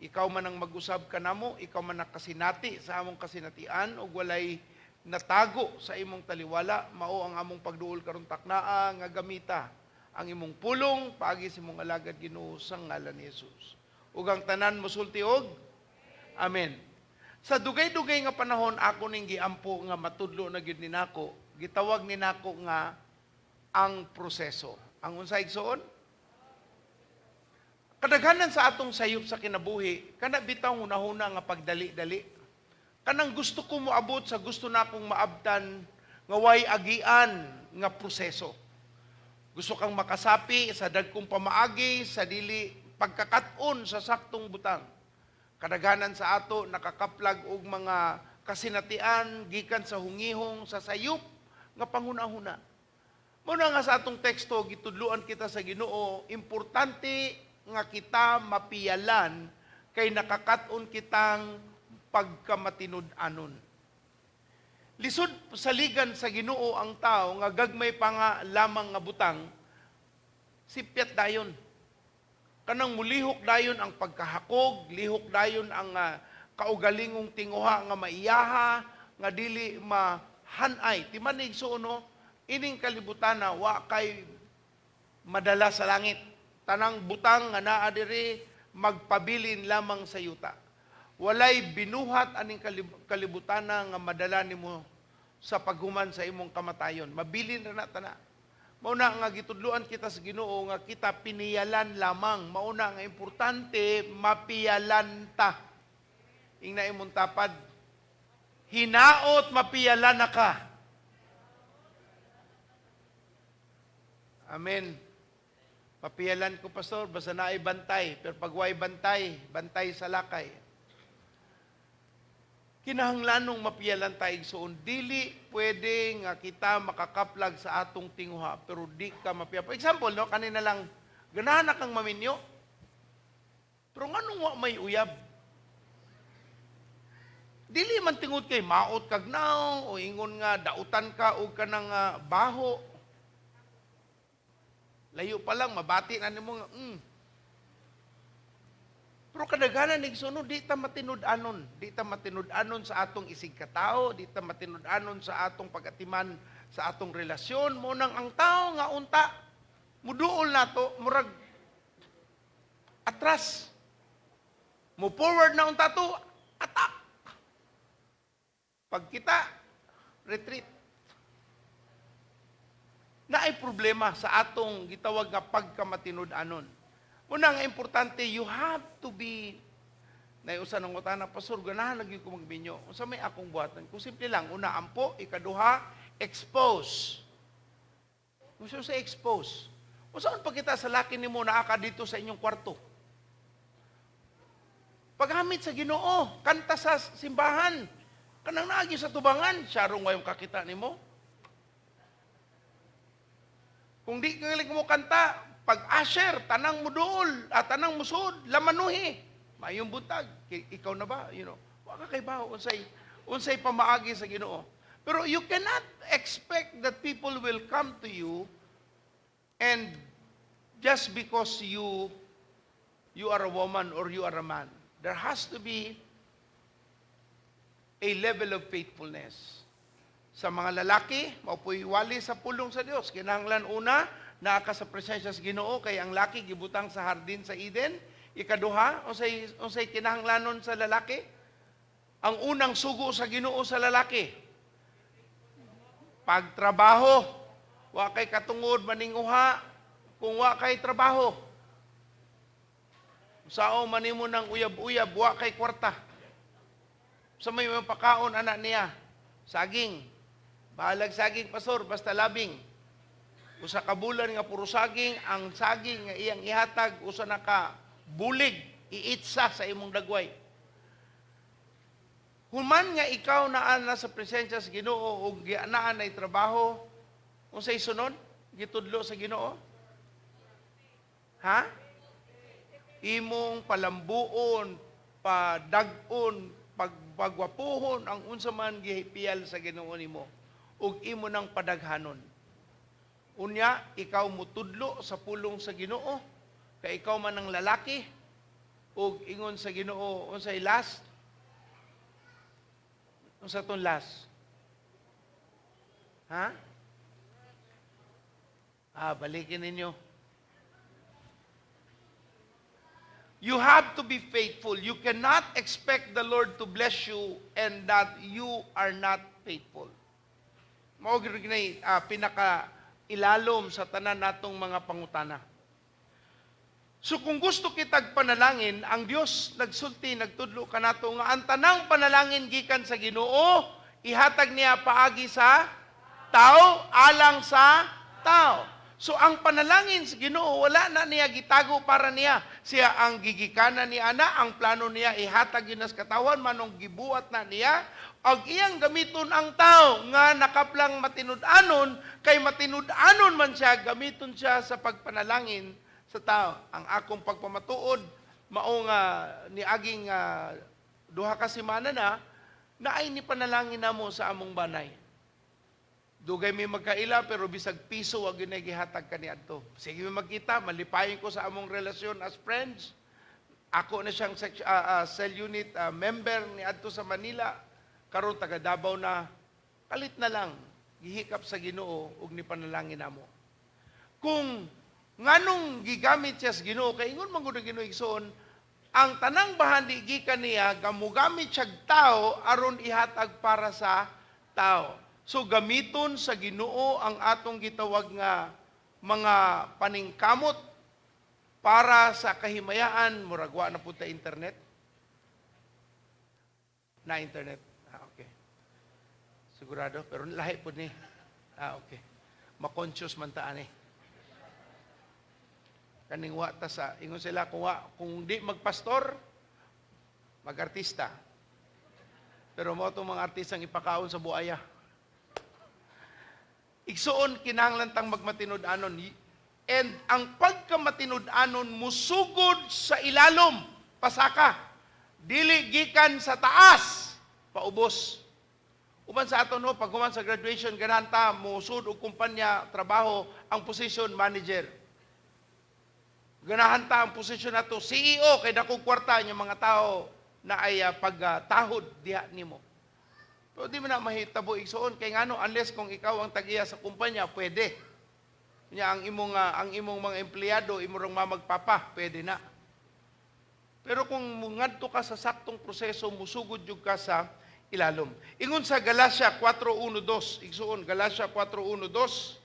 Ikaw man ang mag-usab kanamo, ikaw man nakasinati sa among kasinatian ug walay natago sa imong taliwala, mao ang among pagduol karon taknaa nga gamita ang imong pulong paagi sa imong alagad Ginoo sa ngalan ni Jesus. Ug ang tanan mosulti og amen. Sa dugay-dugay nga panahon ako ning giampo nga matudlo na gyud ninako, gitawag ninako nga ang proseso. Ang unsay igsoon? Kadaghanan sa atong sayop sa kinabuhi, kana bitaw hunahuna nga pagdali-dali. Kanang gusto ko moabot sa gusto nakong maabtan nga way agian nga proseso. Gusto kang makasapi sa dagkong pamaagi sa dili pagkakat-on sa saktong butang. Kadaghanan sa ato nakakaplag og mga kasinatian gikan sa hungihong sa sayop nga panghuna-huna. Muna nga sa atong teksto gitudluan kita sa Ginoo, importante nga kita mapiyalan kay nakakat-on kitang pagkamatinud-anon. Lisod saligan sa Ginoo ang tao nga gagmay pa nga lamang nga butang sipyat dayon. Kanang mulihok dayon ang pagkahakog, lihok dayon ang kaugalingong tinguha nga maiyaha, nga dili mahanay. Timanig so no, ining kalibutan na wa kay madala sa langit. Tanang butang nga naa diri magpabilin lamang sa yuta. Walay binuhat aning kalibutan na nga madala nimo sa paghuman sa imong kamatayon. Mabilin ra na tana. Mauna nga gitudluan kita sa Ginoo nga kita piniyalan lamang. Mauna nga importante mapiyalan ta. Ingna imong tapad. Hinaot mapiyalan na ka. Amen. Mapiyalan ko, pastor, basta naay bantay. Pero pag way bantay, bantay sa lakay. Kinahanglanong mapiyalan tayo igsoon. Dili pwede nga kita makakaplag sa atong tinguha, pero di ka mapiyalan. For example, no, kanina lang, ganahan na kang maminyo, pero nganong wa may uyab? Dili man tingod kay maot kag naw, o ingon nga dautan ka o ka ng baho. Layo pa lang, mabati na nimo nga, Pero kadaghanan igsoon, di ta matinud-anon. Di ta matinud-anon sa atong isig katao, di ta matinud-anon sa atong pagatiman sa atong relasyon. Munang ang tao nga unta, muduol nato, murag atras. Mo forward na unta to, attack. Pag kita, retreat. Naay problema sa atong gitawag nga pagkamatinud-anon. Una nga importante, you have to be, naiusan ng utana, pastor, ganahan lagi ko magbinyo. Unsa may akong buhatan? Kung simple lang, una, ampo, ikaduha, expose. Kung sa expose. Kung saan pa kita sa laki ni mo naaka dito sa inyong kwarto? Paghamit sa Ginoo, kanta sa simbahan, kanang naagi sa tubangan, syarong wayong kakita ni mo. Kung di kagaling mo kanta, pag-asher, tanang muduol, at tanang musod, lamanuhi. Mayong buntag, ikaw na ba? Waka kay ba? Unsay pamaagi sa Ginoo. Pero you cannot expect that people will come to you and just because you are a woman or you are a man. There has to be a level of faithfulness. Sa mga lalaki, maupoy wali sa pulong sa Dios. Kinahanglan una, naa ka sa presensya sa Ginoo kay ang laki gibutang sa hardin sa Eden. Ikaduha, unsay kinahanglanon sa lalaki? Ang unang sugo sa Ginoo sa lalaki, pagtrabaho. Wa kay katungod maninguha kung wa kay trabaho. Sao manimo ng uyab-uyab, wa kay kwarta. Sa may pakaon anak niya, saging. Bahalag saging, pastor, basta labing. Usa ka bulan nga puro saging, ang saging nga iyang ihatag, usa na ka bulig, iitsa sa imong dagway. Human nga ikaw naa na sa presensya sa Ginoo ug gianaan ay trabaho, unsay sunod? Gitudlo sa Ginoo? Ha? Imong palambuon, padag-on, pagwapuhon ang unsa man gihipiyal sa Ginoo nimo ug imo nang padaghanon. Unya, ikaw mutudlo sa pulong sa Ginoo, kay ikaw man ang lalaki ug ingon sa Ginoo unsay last? Unsa ton last? Ha? Balikin ninyo. You have to be faithful. You cannot expect the Lord to bless you and that you are not faithful. Mao gyud kinay pinaka ilalom sa tanan natong mga pangutana. So kung gusto kitag panalangin, ang Dios nagsulti, nagtudlo kanato nga ang tanang panalangin gikan sa Ginoo, ihatag niya paagi sa tao, alang sa tao. So ang panalangin sa Ginoo wala na niya gitago para niya. Siya ang gigikanan ni ana, ang plano niya ihatag yun sa katawan manong gibuhat na niya. Og iyang gamiton ang tao nga nakaplang matinud-anon, kay matinud-anon man siya, gamiton siya sa pagpanalangin sa tao. Ang akong pagpamatuod, mao nga niaging duha ka semana na ay ni panalangin namo sa among banay. Dugay mi magkaila pero bisag piso wag gyud gihatag kaniadto. Sige mi magkita, malipayon ko sa among relasyon as friends. Ako na siyang cell unit member ni adto sa Manila. Karon taga Davao na, kalit na lang gihikap sa Ginoo ug ni panalangin namo. Kung nganong gigamit siya sa Ginoo kay ingon man gud ang Ginoo igsoon, ang tanang bahandi gikan niya gamugamit siya tao aron ihatag para sa tao. So gamiton sa Ginoo ang atong gitawag nga mga paningkamot para sa kahimayaan. Murag wa na pud ta internet. Na internet. Okay. Sigurado pero lahi pud ni. Okay. Ma-conscious man ta ani. Kaning wa ta sa ingon sila kung di magpastor, magartista. Pero mo itong mga artistang ipakaon sa buaya. Igsoon kinahanglan tang magmatinud-anon. And ang pagkamatinud-anon musugod sa ilalom, pasaka. Dili gikan sa taas, paubos. Uban sa aton pag human sa graduation gananta musud og kumpanya trabaho ang position manager. Ganahan ta ang posisyon nato CEO kay dakong kwarta yung mga tao na ay pagtahod diha nimo. Pero di mo na mahitabo igsoon kay ngano unless kung ikaw ang tagiya sa kumpanya pwede. Nya ang imong mga empleyado imong mamagpapa pwede na. Pero kung ngadto ka sa saktong proseso musugod jud ka sa ilalom. Ingon sa Galacia 4:1-2 igsoon Galacia 4:1-2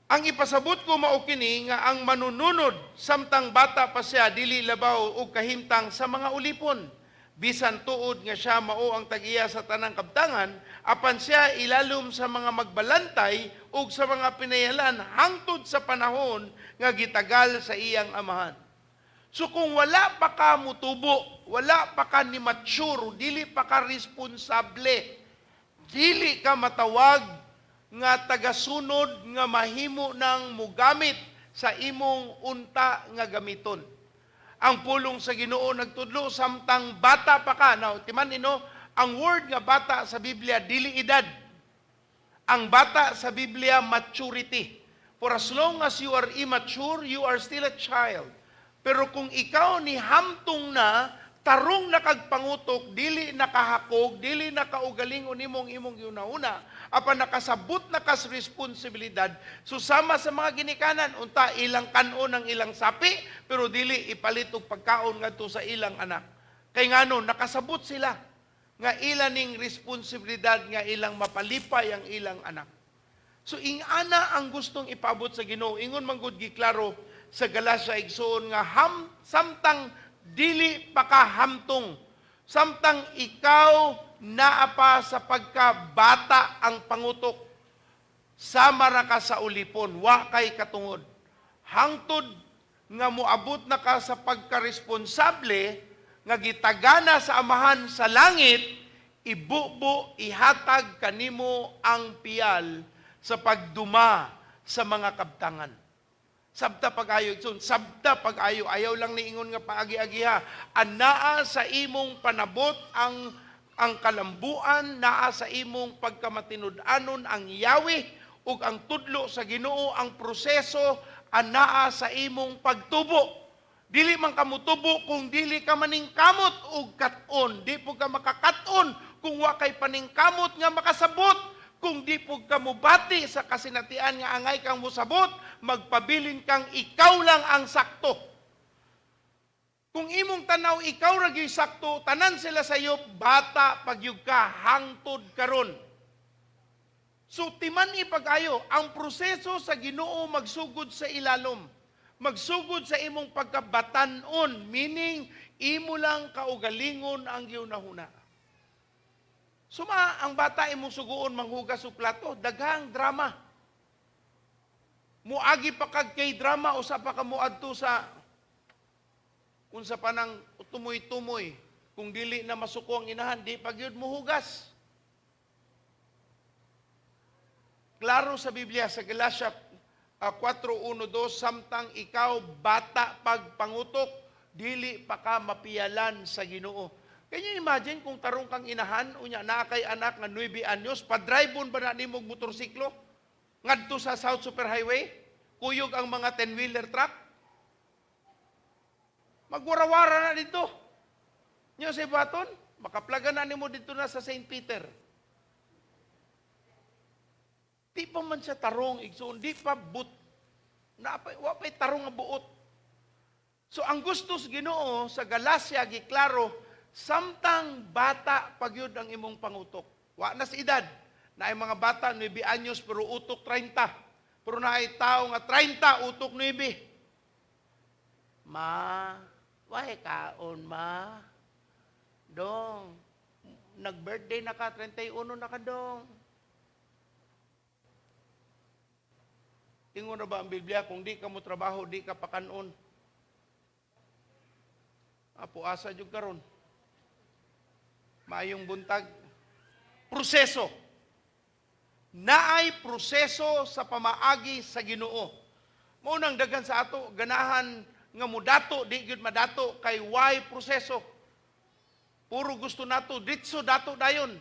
ang ipasabot ko mao kini nga ang manununod samtang bata pa siya dili labaw og kahimtang sa mga ulipon bisan tuod nga siya mao ang tagiya sa tanang kabtangan apan siya ilalom sa mga magbalantay ug sa mga pinayalan hangtod sa panahon nga gitagal sa iyang amahan. So kung wala pa ka mutubo, wala pa ka ni mature, dili pa ka responsable, dili ka matawag nga tagasunod nga mahimo nang mugamit sa imong unta nga gamiton. Ang pulong sa Ginoo nagtudlo samtang bata pa ka. Now, timan ang word nga bata sa Biblia dili edad. Ang bata sa Biblia maturity. For as long as you are immature, you are still a child. Pero kung ikaw ni hamtong na, tarong nakagpangutok, dili nakahakog, dili nakaugalingon imong yuna-una, apan nakasabot na kas responsibilidad, susama sa mga ginikanan, unta ilang kanon ang ilang sapi, pero dili ipalit og pagkaon ngadto sa ilang anak. Kay ngano, nakasabot sila, nga ilang ning responsibilidad, nga ilang mapalipay ang ilang anak. So ingana ang gustong ipabot sa Ginoo, ingon man gud giklaro sa Galacia igsoon nga samtang dili pakahamtong, samtang ikaw naa pa sa pagkabata ang pangutok, sama ra ka sa ulipon, wa kay katungod. Hangtod nga moabot na ka sa pagkaresponsable, nga gitagana sa amahan sa langit, ibubo, ihatag kanimo ang piyal sa pagduma sa mga kabtangan. Sabta pag-ayo, sabta pag-ayo, ayaw lang niingon nga paagi-agiha. Anaa sa imong panabot ang kalambuan, naa sa imong pagkamatinud-anon ang yawi, ug ang tudlo sa Ginoo ang proseso, anaa sa imong pagtubo. Dili man ka mutubo kung dili ka maningkamot og katon, di po ka makakaton kung wa kay paningkamot nga makasabot. Kung di po ka mubati sa kasinatian nga angay kang musabot, magpabilin kang ikaw lang ang sakto. Kung imong tanaw ikaw ra gyud sakto, tanan sila sa iyo bata pagyug ka hangtod karon. So timan ipag-ayo, ang proseso sa Ginoo magsugod sa ilalom. Magsugod sa imong pagkabatanon, meaning imo lang kaugalingon ang giunahuna. Suma, ang bata imong suguon manghugas og plato, daghang drama. Muagi pa kag kay drama, usa pa ka moadto sa unsa pa nang tumoy-tumoy. Kung dili na masuko ang inahan, di pa gyud muhugas. Klaro sa Biblia sa Galacia 4:1-2, samtang ikaw bata pagpangutok, dili pa ka mapiyalan sa Ginoo. Can you imagine kung tarong kang inahan, unya naa kay anak nga 9 anyos, pa-drive-on ba na nimog motorsiklo? Ngadto sa South Superhighway, kuyog ang mga 10-wheeler truck. Magwarawara na dito. Nyo si Baton, makaplaga na nimo dito na sa St. Peter. Di pa man siya tarong, igsoon, di pa wa pa'y tarong nga buot. So ang gusto sa Ginoo sa Galacia giklaro, samtang bata pagyud ang imong pangutok. Wa na sa edad. Naay mga bata 9 anyos pero utok 30. Pero naay tao nga 30 utok 9. Ma, wahe kaon ma. Dong, nag-birthday na ka, 31 na ka dong. Ingon na ba ang Biblia, kung di ka mo trabaho, di ka pakanon. Apo asa jud karon. Maayong buntag. Proseso. Naay proseso sa pamaagi sa Ginoo. Mao nang daghan sa ato ganahan nga mudato, di gyud madato kay why proseso. Puro gusto nato ditso dato dayon.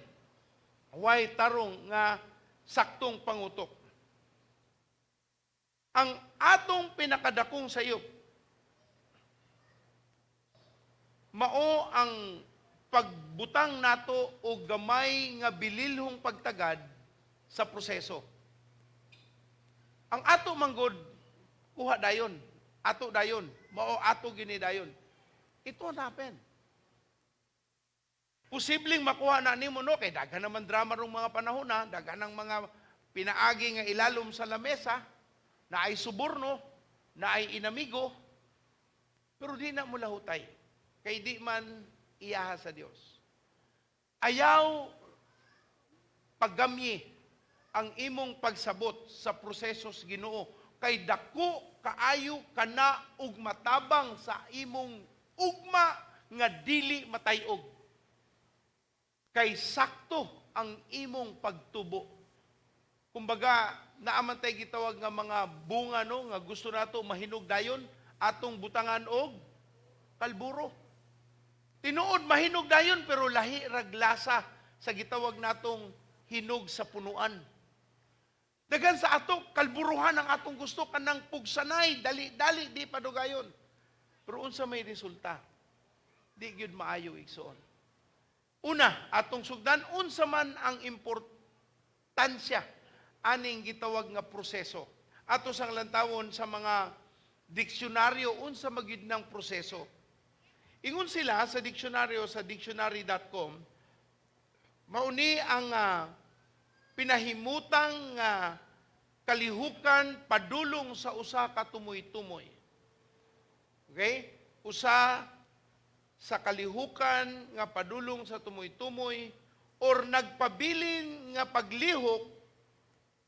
Why tarong nga saktong pangutok. Ang atong pinakadakong sayop mao ang pagbutang nato o gamay nga bililhong pagtagad sa proseso. Ang ato manggod kuha dayon, ato dayon, mao ato gini dayon. Ito happen. Posibleng makuha na nimo no kay daghan naman drama rong mga panahon na, daghan ng mga pinaagi nga ilalom sa lamesa, na ay suborno, na ay inamigo, pero di na mo lahutay. Kay di man iyaha sa Dios. Ayaw paggamyi ang imong pagsabot sa proseso sa Ginoo kay dako kaayo kana ug matabang sa imong ugma nga dili matayog. Kay sakto ang imong pagtubo. Kumbaga, naaman tay gitawag nga mga bunga no nga gusto nato mahinog dayon atong butangan og kalburo. Tinuod mahinog dayon pero lahi raglasa sa gitawag natong hinog sa punuan. Dagan sa ato kalburuhan ang atong gusto kanang pugsanay, dali-dali di padugayon. Pero unsa may resulta? Di gyud maayo igsoon. Una, atong sugdan unsa man ang importansya aning gitawag nga proseso. Ato sang lantawon sa mga diksyonaryo unsa magyud ng proseso. Ingon sila sa diksyonaryo sa dictionary.com, mauni ang pinahimutang kalihukan padulong sa usa ka tumoy-tumoy. Okay? Usa sa kalihukan nga padulong sa tumoy-tumoy or nagpabilin nga paglihok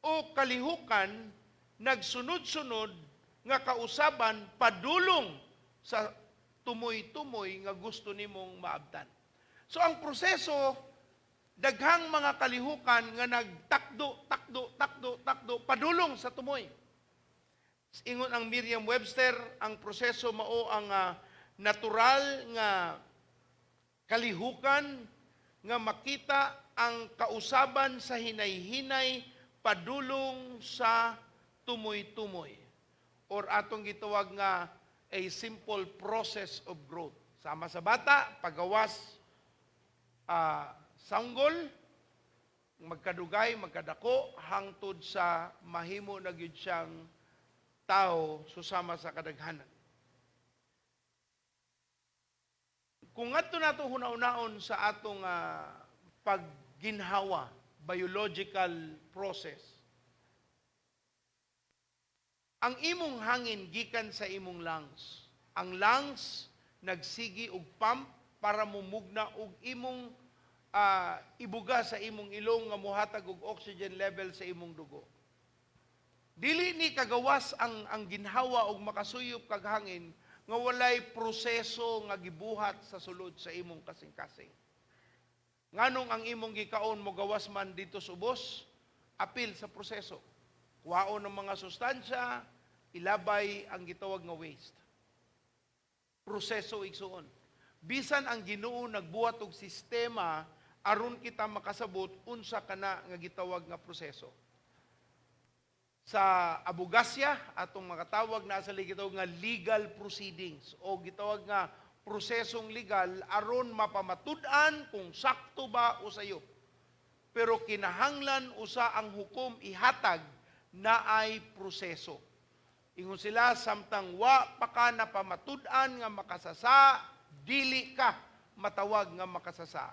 o kalihukan nagsunod-sunod nga kausaban padulong sa tumoy-tumoy nga gusto nimong maabtan. So ang proseso, daghang mga kalihukan nga nagtakdo, padulong sa tumoy. Ingon ang Merriam-Webster, ang proseso mao ang natural nga kalihukan nga makita ang kausaban sa hinay-hinay padulong sa tumoy-tumoy. Or atong gitawag nga a simple process of growth. Sama sa bata, pagawas sanggol, magkadugay, magkadako, hangtod sa mahimo na gyud siyang tao susama sa kadaghanan. Kung ngadto nato hunaon sa atong pagginhawa, biological process, ang imong hangin gikan sa imong lungs. Ang lungs nagsigi og pump para mumugna og imong ibuga sa imong ilong nga mohatag og oxygen level sa imong dugo. Dili ni kagawas ang ginhawa og makasuyop kag hangin nga walay proseso nga gibuhat sa sulod sa imong kasing-kasing. Nganong ang imong gikaon mo gawas man dito sa ubos, apil sa proseso. Kuhaon ng mga sustansya, ilabay ang gitawag nga waste. Proseso igsuon. Bisan ang Ginoo nagbuhat og sistema aron kita makasabot unsa kana nga gitawag nga proseso. Sa abogasya atong makatawag na sa gitawag nga legal proceedings o gitawag nga prosesong legal aron mapamatud-an kung sakto ba o sayop. Pero kinahanglan usa ang hukom ihatag na ay proseso. Ingon sila, samtang wa pa ka napamatud-an nga makasasa, dili ka matawag nga makasasa.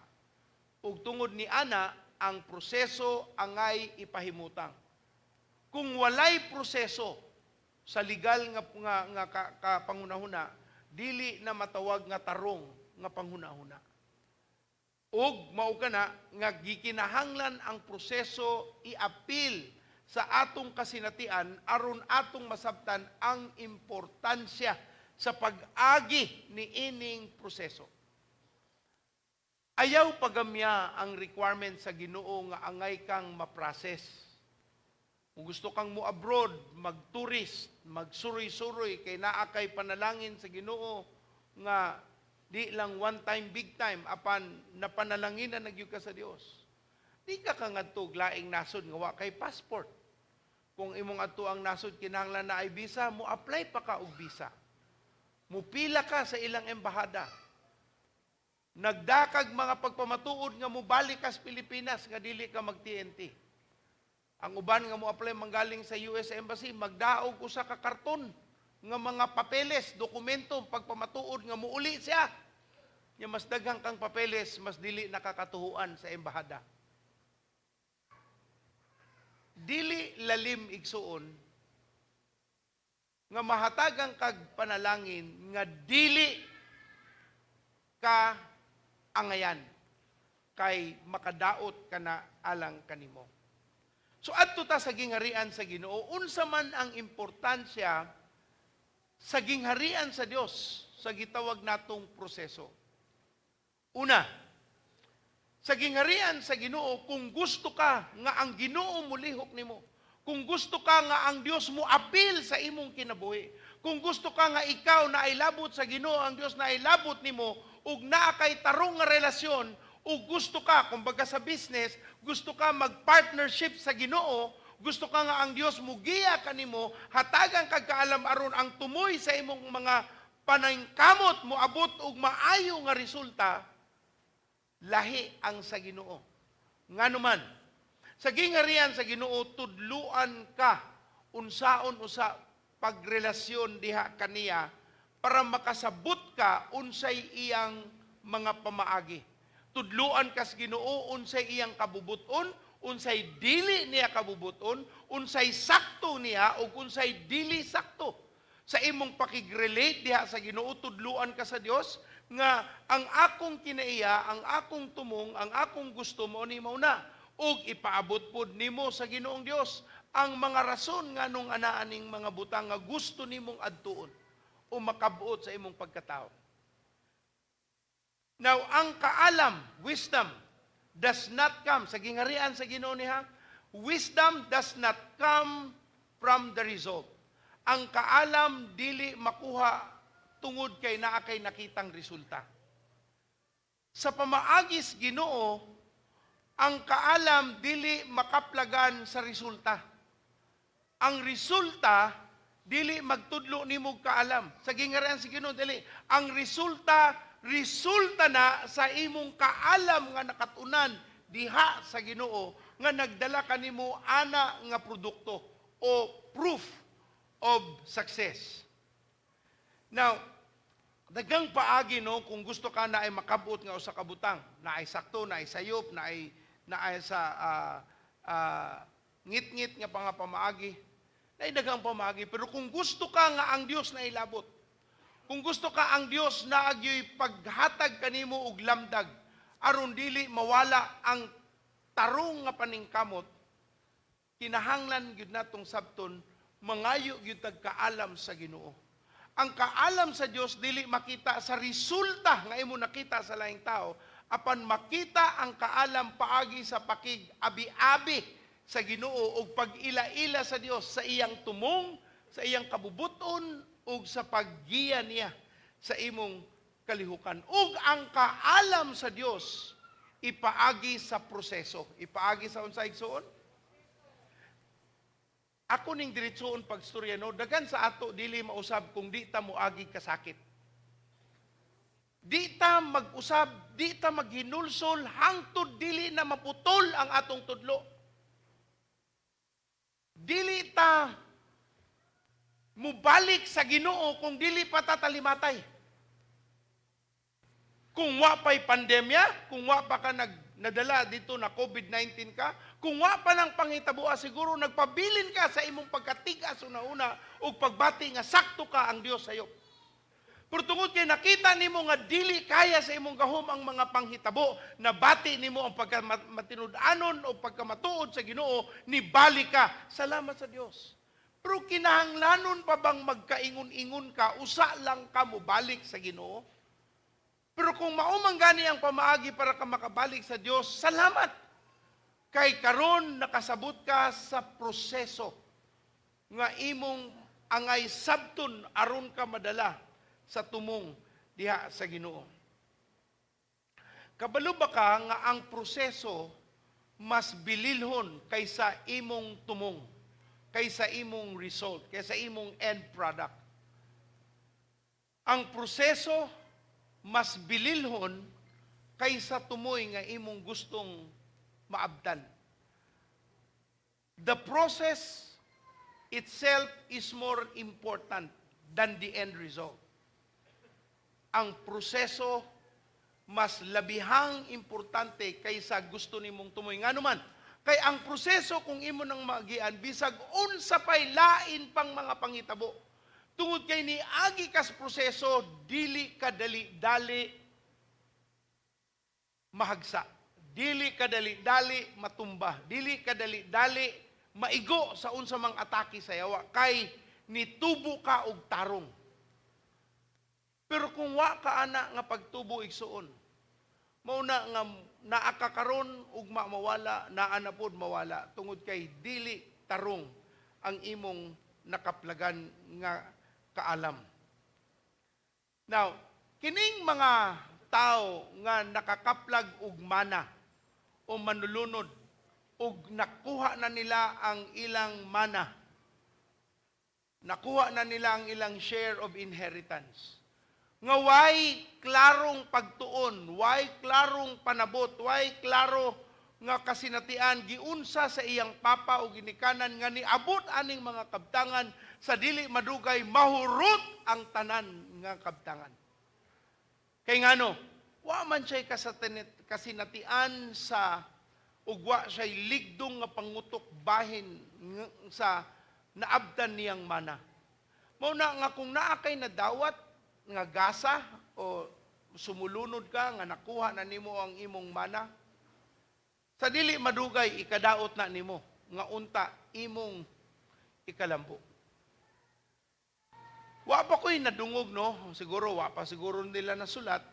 Ug tungod ni ana, ang proseso angay ipahimutang. Kung walay proseso sa legal nga panghunahuna, dili na matawag nga tarong nga panghunahuna. Ug mao kana nga gikinahanglan ang proseso iapil sa atong kasinatian aron atong masabtan ang importansya sa pag-agi ni ining proseso. Ayaw pagamya ang requirement sa Ginoo nga angay kang ma-process. Kung gusto kang mo abroad, mag-tourist, magsuroy-suroy kay naa kay panalangin sa Ginoo nga di lang one time, big time apan napanalangin na nagyud ka sa Dios. Di ka ngadto laing nasod nga wa kay passport. Kung imong adto ang nasod kinahanglan na ay visa, mo apply pa ka og visa. Mupila ka sa ilang embahada. Nagdakag mga pagpamatuod nga mubalik ka sa Pilipinas nga dili ka mag-TNT. Ang uban nga mo apply manggaling sa US Embassy, magdaog usa ka karton nga mga papeles, dokumento, pagpamatuod nga muuli siya. Nya mas daghang kang papeles, mas dili nakakatuhuan sa embahada. Dili lalim igsuon nga mahatagang kag panalangin nga dili ka angayan kay makadaot kana alang kanimo. So adto ta sa gingharian sa Ginoo, unsa man ang importansya sa gingharian sa Dios sa gitawag natong proseso. Una, sa gingharian sa Ginoo, kung gusto ka nga ang Ginoo mulihok nimo, kung gusto ka nga ang Dios mo apil sa imong kinabuhi, kung gusto ka nga ikaw na ilabot sa Ginoo, ang Dios na ilabot nimo, ug naa kay tarong nga relasyon, ug gusto ka, kumbaga sa business, gusto ka mag-partnership sa Ginoo, gusto ka nga ang Dios mo giya kanimo, hatagan kag kaalam aron ang tumoy sa imong mga panangkamot mo abot og maayo nga resulta, lahi ang sa Ginoo. Nganuman, sa gingarian sa Ginoo, tudluan ka unsaon usa pagrelasyon diha kaniya para makasabot ka unsay iyang mga pamaagi. Tudluan ka sa Ginoo unsay iyang kabubuton, unsay dili niya kabubuton, unsay sakto niya ug unsay dili sakto. Sa imong pakig-relate diha sa Ginoo, tudluan ka sa Dios nga ang akong kinaiya, ang akong tumong, ang akong gusto mo ni mauna ug ipaabot pod nimo sa Ginoong Dios ang mga rason nga nung anaaning mga butang nga gusto nimong adtuon o makabuot sa imong pagkatao. Now, ang kaalam, wisdom, does not come, sa gingarian sa Ginoo niya, wisdom does not come from the result. Ang kaalam dili makuha tungod kay naa kay nakitang resulta. Sa pamaagis Ginoo, ang kaalam dili makaplagan sa resulta. Ang resulta dili magtudlo nimo kaalam. Sa gingarian sa Ginoo dili ang resulta na sa imong kaalam nga nakatunan diha sa Ginoo nga nagdala kanimo ana nga produkto o proof of success. Now, daghang paagi no kung gusto ka na ay makabot nga usa ka butang, na ay sakto, na ay sayop, na ay sa ngit-ngit nga pamaagi, na ay daghang pamaagi. Pero kung gusto ka nga ang Dios na ilabot, kung gusto ka ang Dios na agyoy paghatag kanimo og lamdag aron dili mawala ang tarong nga paningkamot, kinahanglan gyud natong sabton mangayo gyud tag kaalam sa Ginoo. Ang kaalam sa Dios dili makita sa resulta nga imo nakita sa laing tao, apan makita ang kaalam paagi sa pakig-abi-abi sa Ginoo ug pag-ila-ila sa Dios sa iyang tumong, sa iyang kabubuton ug sa paggiya niya sa imong kalihukan. Ug ang kaalam sa Dios ipaagi sa proseso. Ipaagi sa unsay igsoon? Ako ning diretsoon pagstorya no, dagan sa ato dili mausab kung di ta moagi kasakit. Di ta mag-usab, di ta maghinulsol hangtod dili na maputol ang atong tudlo. Dili ta mubalik sa Ginoo kung dili pa tatalimatay. Kung wa pa'y pandemya, kung wa pa ka nadala dito na COVID-19 ka, kung wa pa ng panghitabo, siguro nagpabilin ka sa imong pagkatigas una-una o pagbati nga sakto ka ang Dios sayo. Pero tungod kay nakita nimo nga dili kaya sa imong gahom ang mga panghitabo, nabati nimo ang pagkamatinud-anon o pagkamatuod sa Ginoo, nibalik ka. Salamat sa Dios. Pero kinahanglanon pa bang magkaingon-ingon ka, usa lang ka mo balik sa Ginoo? Pero kung maumang gani ang pamaagi para ka makabalik sa Dios, salamat. Kay karon nakasabot ka sa proseso nga imong angay sabton aron ka madala sa tumong diha sa Ginoo. Kabalo ba ka nga ang proseso mas bililhon kaysa imong tumong, kaysa imong result, kaysa imong end product? Ang proseso mas bililhon kaysa tumoy nga imong gustong maabdan. The process itself is more important than the end result. Ang proseso mas labihang importante kaysa gusto nimong tumoy. Nga naman, kay ang proseso kung imo nang magian, bisag unsa pay lain pang mga panghitabo. Tungod kay ni agi kas proseso, dili kadali-dali mahagsa. Dili kadali-dali matumba. Dili kadali-dali maigo sa unsa mang atake sa yawa. Kay nitubo ka og tarong. Pero kung wa ka ana nga pagtubo igsuon, mauna nga naakakaron ug mawala, naana pod mawala tungod kay dili tarong ang imong nakaplagan nga kaalam. Now, kining mga tao nga nakakaplag og mana o manulunod ug nakuha na nila ang ilang mana, nakuha na nila ang ilang share of inheritance. nga way klarong pagtuon, way klarong panabot, way klaro nga kasinatian giunsa sa iyang papa o ginikanan nga niabot aning mga kabtangan sa dili madugay mahurot ang tanan nga kabtangan. Kay ngano, wa man siya kasinatian sa ugwa siya ligdong nga pangutok bahin sa naabdan niyang mana. Mao na nga kung naa kay nadawat nga gasa o sumulunod ka nga nakuha na nimo ang imong mana, sa dili madugay ikadaot na nimo nga unta imong ikalambo. Wa pa ko'y nadungog, no? Siguro, wa pa siguro nila nasulat.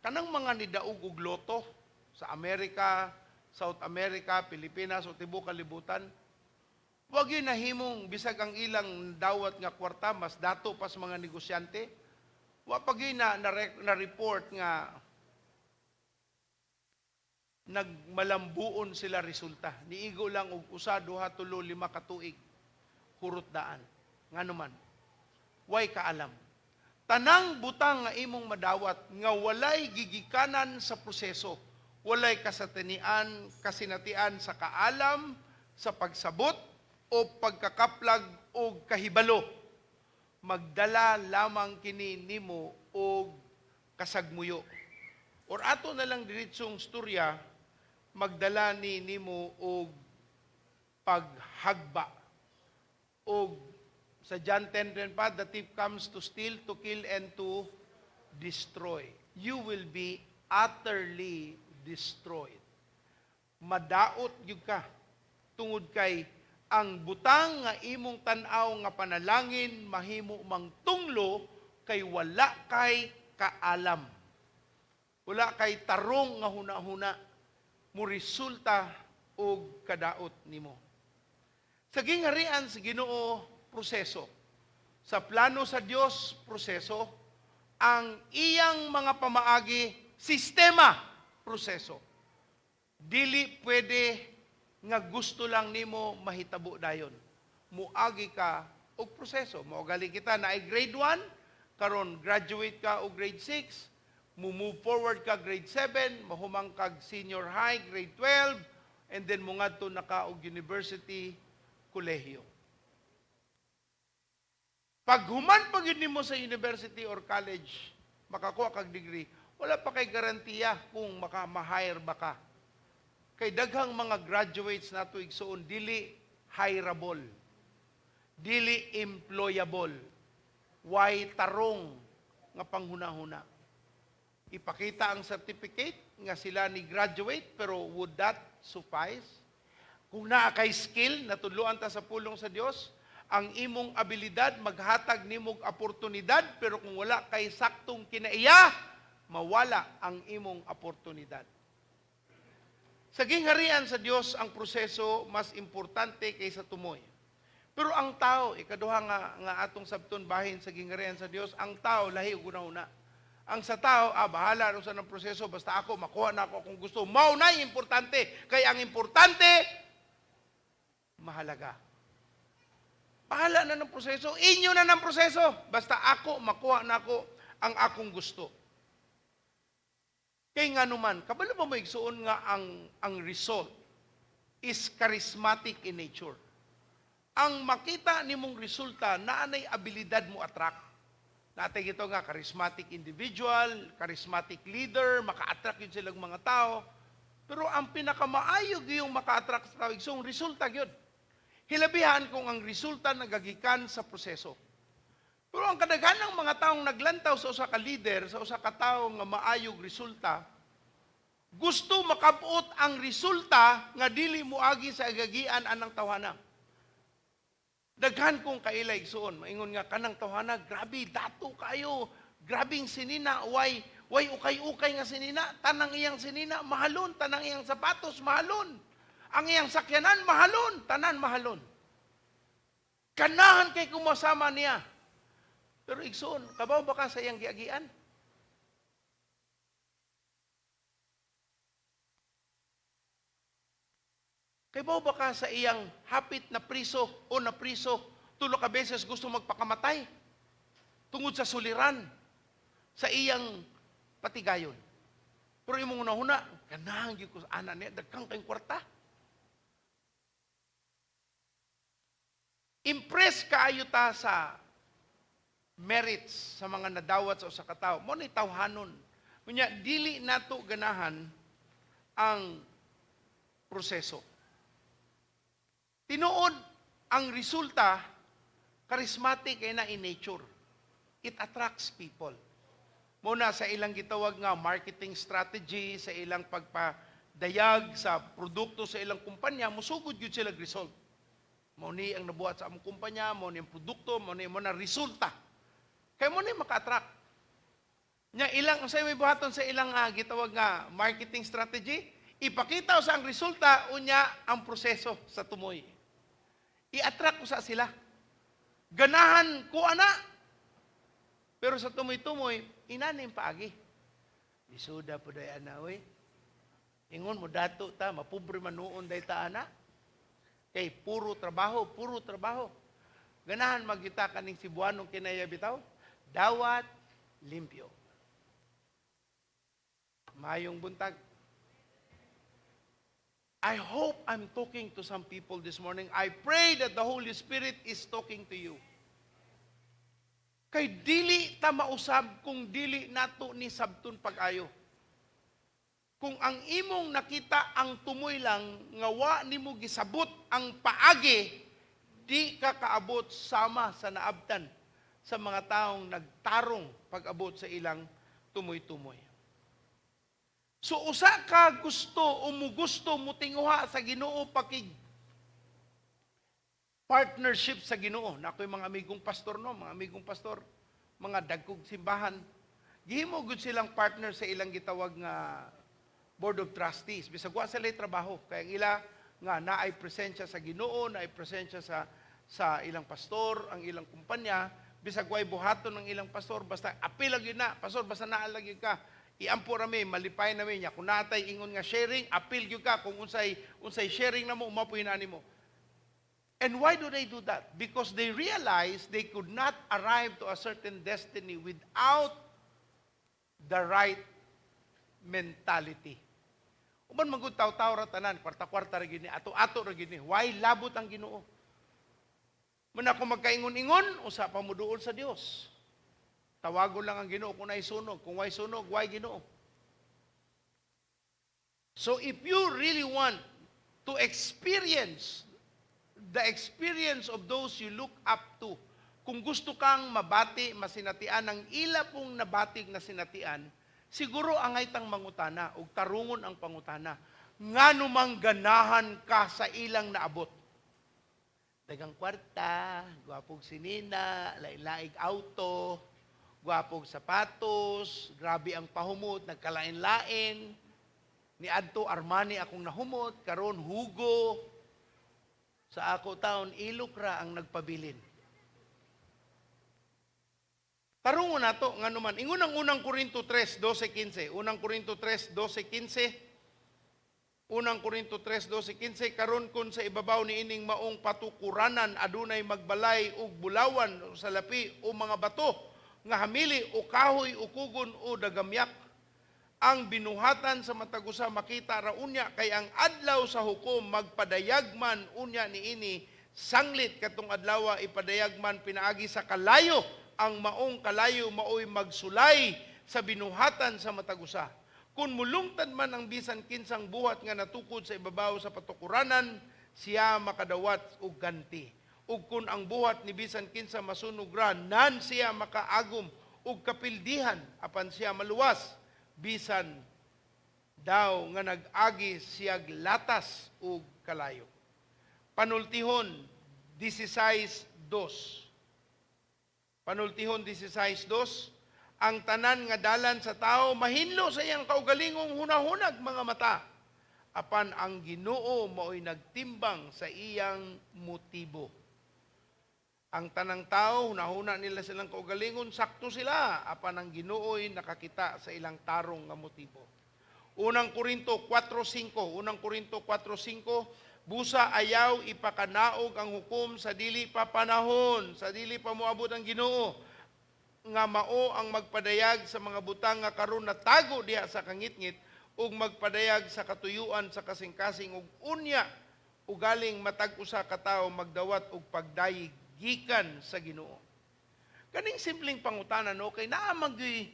Kanang mga nidaog og loto sa Amerika, South America, Pilipinas, o tibuok kalibutan, wag yun nahimong bisag ang ilang dawat nga kwarta, mas dato pas mga negosyante. Wa pag yun na report nga nagmalambuon sila resulta. Niigo lang og usa, duha, tulo, lima katuig. Hurot daan. Nga naman, way kaalam. Tanang butang nga imong madawat nga walay gigikanan sa proseso, walay kasinatian sa kaalam, sa pagsabot, o pagkakaplag o kahibalo, magdala lamang kini nimo o kasagmuyo. Or ato na lang diritsong storya, magdala ni nimo o paghagba. O sa John 10:10 pa, the thief comes to steal, to kill, and to destroy. You will be utterly destroyed. Madaot yun ka, tungod kay ang butang nga imong tan-aw nga panalangin mahimo mang tunglo kay wala kay kaalam. Wala kay tarong nga huna-huna mo resulta og kadaot nimo. Sa gingharian sa Ginoo, proseso. Sa plano sa Dios, proseso. Ang iyang mga pamaagi, sistema, proseso. Dili pwede nga gusto lang nimo mahitabo dayon. Muagi ka og proseso. Maugali kita na ay grade 1, karon graduate ka og grade 6, move forward ka grade 7, mahumang kag senior high grade 12, and then mungadto na ka og university, kolehiyo. Pag human pag yun nimo sa university or college, makakuha kag degree, wala pa kay garantiya kung ma-hire ba ka. Kay daghang mga graduates nato igsoon dili hireable, dili employable, way tarong nga panghuna-huna. Ipakita ang certificate nga sila ni graduate, pero would that suffice? Kung naa kay skill, natudloan ta sa pulong sa Dios, ang imong abilidad maghatag nimog oportunidad, pero kung wala kay saktong kinaiya, mawala ang imong oportunidad. Sa gingharian sa Dios, ang proseso mas importante kaysa tumoy. Pero ang tao, ikaduha nga atong sabton bahin sa gingharian sa Dios, ang tao lahi ug una-una. Ang sa tao, bahala ron sa ng proseso, basta ako, makuha na ako kung gusto. Mao na importante. Kaya ang importante, mahalaga. Bahala na ng proseso. Inyo na ng proseso. Basta ako, makuha na ako ang akong gusto. Kaya nga naman, kabalo ba mo igsuon nga ang result is charismatic in nature. Ang makita nimong resulta, naanay abilidad mo attract. Natay ito nga, charismatic individual, charismatic leader, maka-attract yun silang mga tao. Pero ang pinakamaayog yung maka-attract sa tao, isang resulta yun. Hilabihan kung ang resulta nagagikan sa proseso. Pero ang kadaghanang mga taong naglantaw sa usa ka leader, sa usa ka tawo nga maayog resulta, gusto makabuot ang resulta nga dili moagi sa agagian anang tawhana. Daghan kong kailay suon, maingon nga kanang tawhana, grabe dato kayo, grabing sinina, way ukay-ukay nga sinina, tanang iyang sinina mahalon, tanang iyang sapatos mahalon. Ang iyang sakyanan mahalon, tanan mahalon. Kanahan kay kumasama niya. Pero igsoon, kabaw ba ka sa iyang giagian? Kabaw ba ka sa iyang hapit na priso o na priso, tulo ka beses gusto magpakamatay? Tungod sa suliran, sa iyang patigayon. Pero imong una-una, ganahan gyud ko sa anak niya, dagkang kayong kwarta. Impress kaayo ta sa merits sa mga nadawat sa usa ka tawo. Mo ni tawhanon. Kunya dili nato ganahan ang proseso. Tinuod ang resulta charismatic kay na in nature. It attracts people. Muna sa ilang gitawag nga marketing strategy, sa ilang pagpadayag sa produkto sa ilang kumpanya, musugod yun sila result. Mo ni ang nabuhat sa among kumpanya, mo ni ang produkto, mo na resulta. Kaya mo ni maka-attract. Nya ilang sa may buhaton sa ilang gitawag nga marketing strategy, ipakita sa ang resulta unya ang proseso sa tumoy. I-attract ko sa sila. Ganahan ko ana. Pero sa tumoy-tumoy, inanim paagi. Isuda po day ana, oy. Ingon mo dato ta, mapobre manuon day ta ana. Kay puro trabaho, puro trabaho. Ganahan magita kaning Cebuanong kinaya bitaw, dawat limpyo. Mayong buntag. I hope I'm talking to some people this morning. I pray that the Holy Spirit is talking to you. Kay dili ta mausab kung dili nato ni sabton pag-ayo. Kung ang imong nakita ang tumoy lang nga wa nimo gisabot ang paagi, di ka kaabot sama sa naabtan sa mga taong nagtarong pag-abot sa ilang tumoy-tumoy. So usa ka gusto o mugusto mo tinguha sa Ginoo pakig partnership sa Ginoo. Na ako'y mga amigong pastor no, mga amigong pastor, mga dagkog simbahan. Gihimo gud silang partner sa ilang gitawag nga Board of Trustees. Bisag wa sila trabaho kay ang ila nga naay presensya sa Ginoo, naay presensya sa ilang pastor, ang ilang kumpanya, bisag way buhaton ng ilang pastor basta apil lagi na, pastor basta naa lagi ka. Iampo rami, malipay nami niya. Kung natay ingon nga sharing, apil gyud ka kung unsay sharing namo, umapoy na nimo. And why do they do that? Because they realize they could not arrive to a certain destiny without the right mentality. Uban magud taw-taw ra tanan, kwarta-kwarta ra gini, ato-ato ra gini. Why labot ang Ginoo? Muna kung magkaingon-ingon, usa pa mo duol sa Dios. Tawagon lang ang Ginoo kung naisunog. Kung way sunog, way Ginoo. So if you really want to experience the experience of those you look up to, kung gusto kang mabati, masinatian ng ila pong nabatig na sinatian, siguro angay tang mangutana o tarungon ang pangutana. Ngano mang ganahan ka sa ilang naabot? Dagang kwarta, gwapog sinina, laig auto, gwapog sapatos, grabe ang pahumot, nagkalain-lain. Ni adto Armani akong nahumot, karon Hugo. Sa ako taon, ilok ra ang nagpabilin. Tarungon nato nga naman. Ingon ang unang Korinto 3:12-15. Unang Korinto 3:12-15. Unang Korinto 3:12-15. Karon kun sa ibabaw ni ining maong patukuranan adunay magbalay ug bulawan sa lapi o mga bato nga hamili o kahoy o kugon o dagamyak. Ang binuhatan sa matag usa makita ra unya kay ang adlaw sa hukom magpadayagman unya niini sanglit katong adlaw ipadayagman pinaagi sa kalayo ang maong kalayo maoy magsulay sa binuhatan sa matag usa. Kung mulungtad man ang bisan kinsang buhat nga natukod sa ibabaw sa patukuranan, siya makadawat og ganti. Ug kun ang buhat ni bisan kinsa masunog ra, nan siya makaagom og kapildihan apan siya maluwas. Bisan daw nga nag-agi siyag latas ug kalayo. Panultihon 16:2. Panultihon 16:2. Ang tanan nga dalan sa tao mahinlo sa iyang kaugalingong hunahunag mga mata. Apan ang Ginoo mao'y nagtimbang sa iyang motibo. Ang tanang tao, hunahuna nila silang kaugalingon, sakto sila. Apan ang Ginoo'y nakakita sa ilang tarong nga motibo. Unang Korinto 4:5. Unang Korinto 4:5. Busa ayaw ipakanaog ang hukom sa dili pa panahon, sa dili pa moabot ang Ginoo. nga mao ang magpadayag sa mga butang nga karon natago diha sa kangitngit ug magpadayag sa katuyuan sa kasing-kasing ug unya ugaling matag usa ka tawo magdawat og pagdayig gikan sa Ginoo. Kaning simpleng pangutana no kay naa magyoy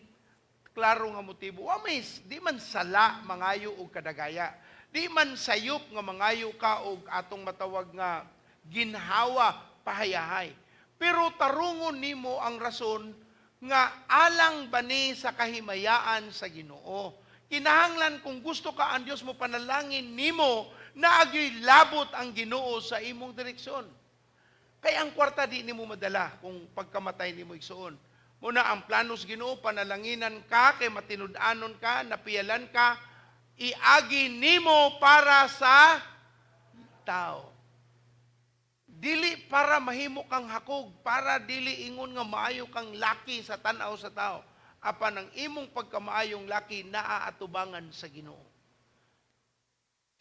klaro nga motibo. Wa may di man sala mangayo og kadagaya. Di man sayop nga mangayo ka og atong matawag nga ginhawa pahayahay. Pero tarungon nimo ang rason nga alang bani sa kahimayaan sa Ginoo. Kinahanglan kung gusto ka ang Dios mo panalangin nimo na agyoy labot ang Ginoo sa imong direksyon. Kaya ang kwarta di nimo madala kung pagkamatay nimo igsuon. Muna ang planos Ginoo panalanginan ka kay matinud-anon ka, napiyalan ka, iagi nimo para sa tao. Dili para mahimo kang hakog, para dili ingon nga maayo kang laki sa tan-aw sa tao. Apan ang imong pagkamaayong laki naaatubangan sa Ginoo.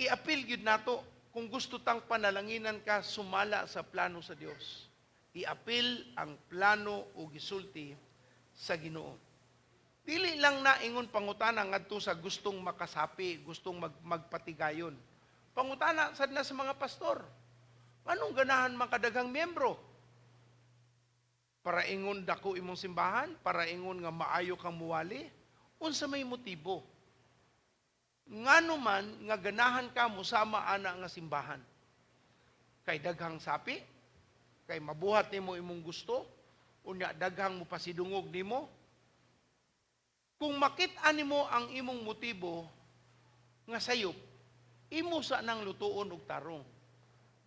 I-appeal gyud nato kung gusto tang panalanginan ka sumala sa plano sa Dios. I-appeal ang plano o gisulti sa Ginoo. Dili lang na ingon pangutana ngadto sa gustong makasapi, gustong magpatigayon. Pangutana sad na sa mga pastor. Anong ganahan makadaghang miyembro? Para ingon dako imong simbahan, para ingon nga maayo kang muwali, unsa may motibo? Ngano man nga ganahan ka musama ana nga simbahan? Kay daghang sapi, kay mabuhat nimo imong gusto, unya daghang mo pasidungog nimo. Kung makit-an nimo ang imong motibo nga sayop, imo sa nang lutuon og tarong.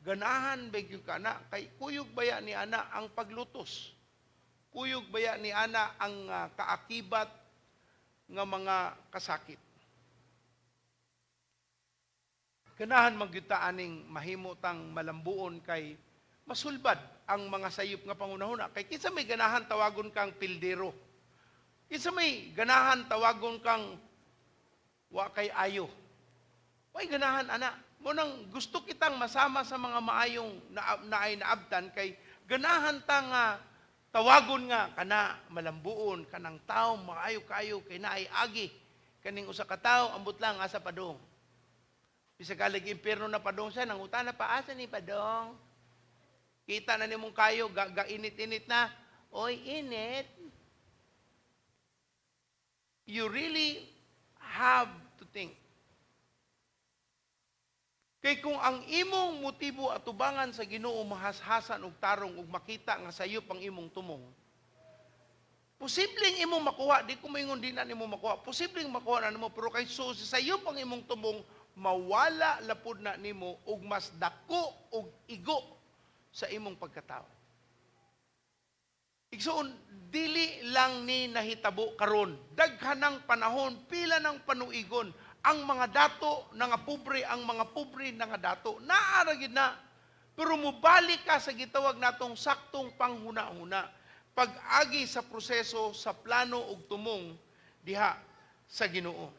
Ganahan begyo ka na, kay kuyog baya ni ana ang paglutos. Kuyog baya ni ana ang kaakibat nga mga kasakit. Ganahan magyuta aning mahimutang malambuon kay masulbad ang mga sayop nga pangunahuna. Kay kinsa may ganahan tawagon kang pildero. Kinsa may ganahan tawagon kang wa kay ayo. Way ganahan ana. Munang gusto kitang masama sa mga maayong naay naabtan kay ganahan ta nga tawagon nga kana malambuon kanang tawo maayo kayo kay naay agi kaning usa ka tawo ambot lang asa padong. Bisag kalig impierno na padong siya nangutana pa asa ni padong. Kita na nimong kayo gainit-init na. Oy init. You really have to think. Kay kung ang imong motibo at tubangan sa Ginoo mahashasan og tarong ug makita nga sayop ang imong tumong. Posibleng imong makuha, di ko maingon di na nimo makuha. Posibleng makuha na nimo pero kay so sa sayop ang imong tumong mawala lapud na nimo ug mas dako og igo sa imong pagkatao. Igsoon dili lang ni nahitabo karon, daghanang panahon, pila ng panuigon. Ang mga dato nga pobre, ang mga pobre nga dato, naara gid na. Pero mubalik ka sa gitawag natong saktong panghuna-huna. Pag-agi sa proseso, sa plano ug tumong diha sa Ginoo.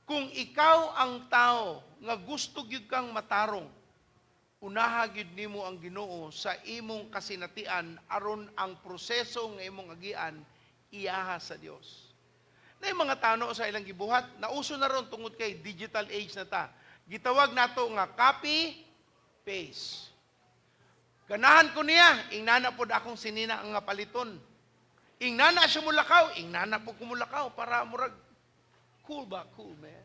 Kung ikaw ang tao nga gusto gyud kang matarong, unaha gyud nimo ang Ginoo sa imong kasinatian aron ang proseso nga imong agian iyaha sa Dios. Na yung mga tano sa ilang gibuhat, nauso na ron tungod kay digital age na ta. Gitawag nato nga copy, paste. Ganahan ko niya, ingnana po akong sinina ang nga paliton. Ingnana siya mulakaw, ingnana po kumulakaw para murag, cool ba? Cool, man.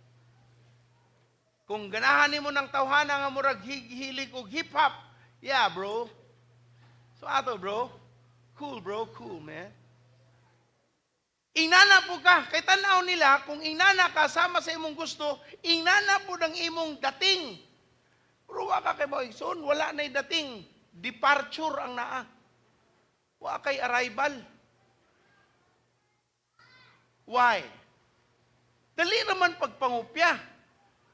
Kung ganahan mo ng tawhana nga murag hilig o hip-hop, yeah, bro. So ato, bro. Cool, man. Ingnana po ka, kay tanaw nila, kung ingnana ka, sama sa imong gusto, ingnana po ng imong dating. Pero waka kay Boyson, wala na'y dating. Departure ang naa. Wala kay arrival. Why? Dali naman pagpangupya.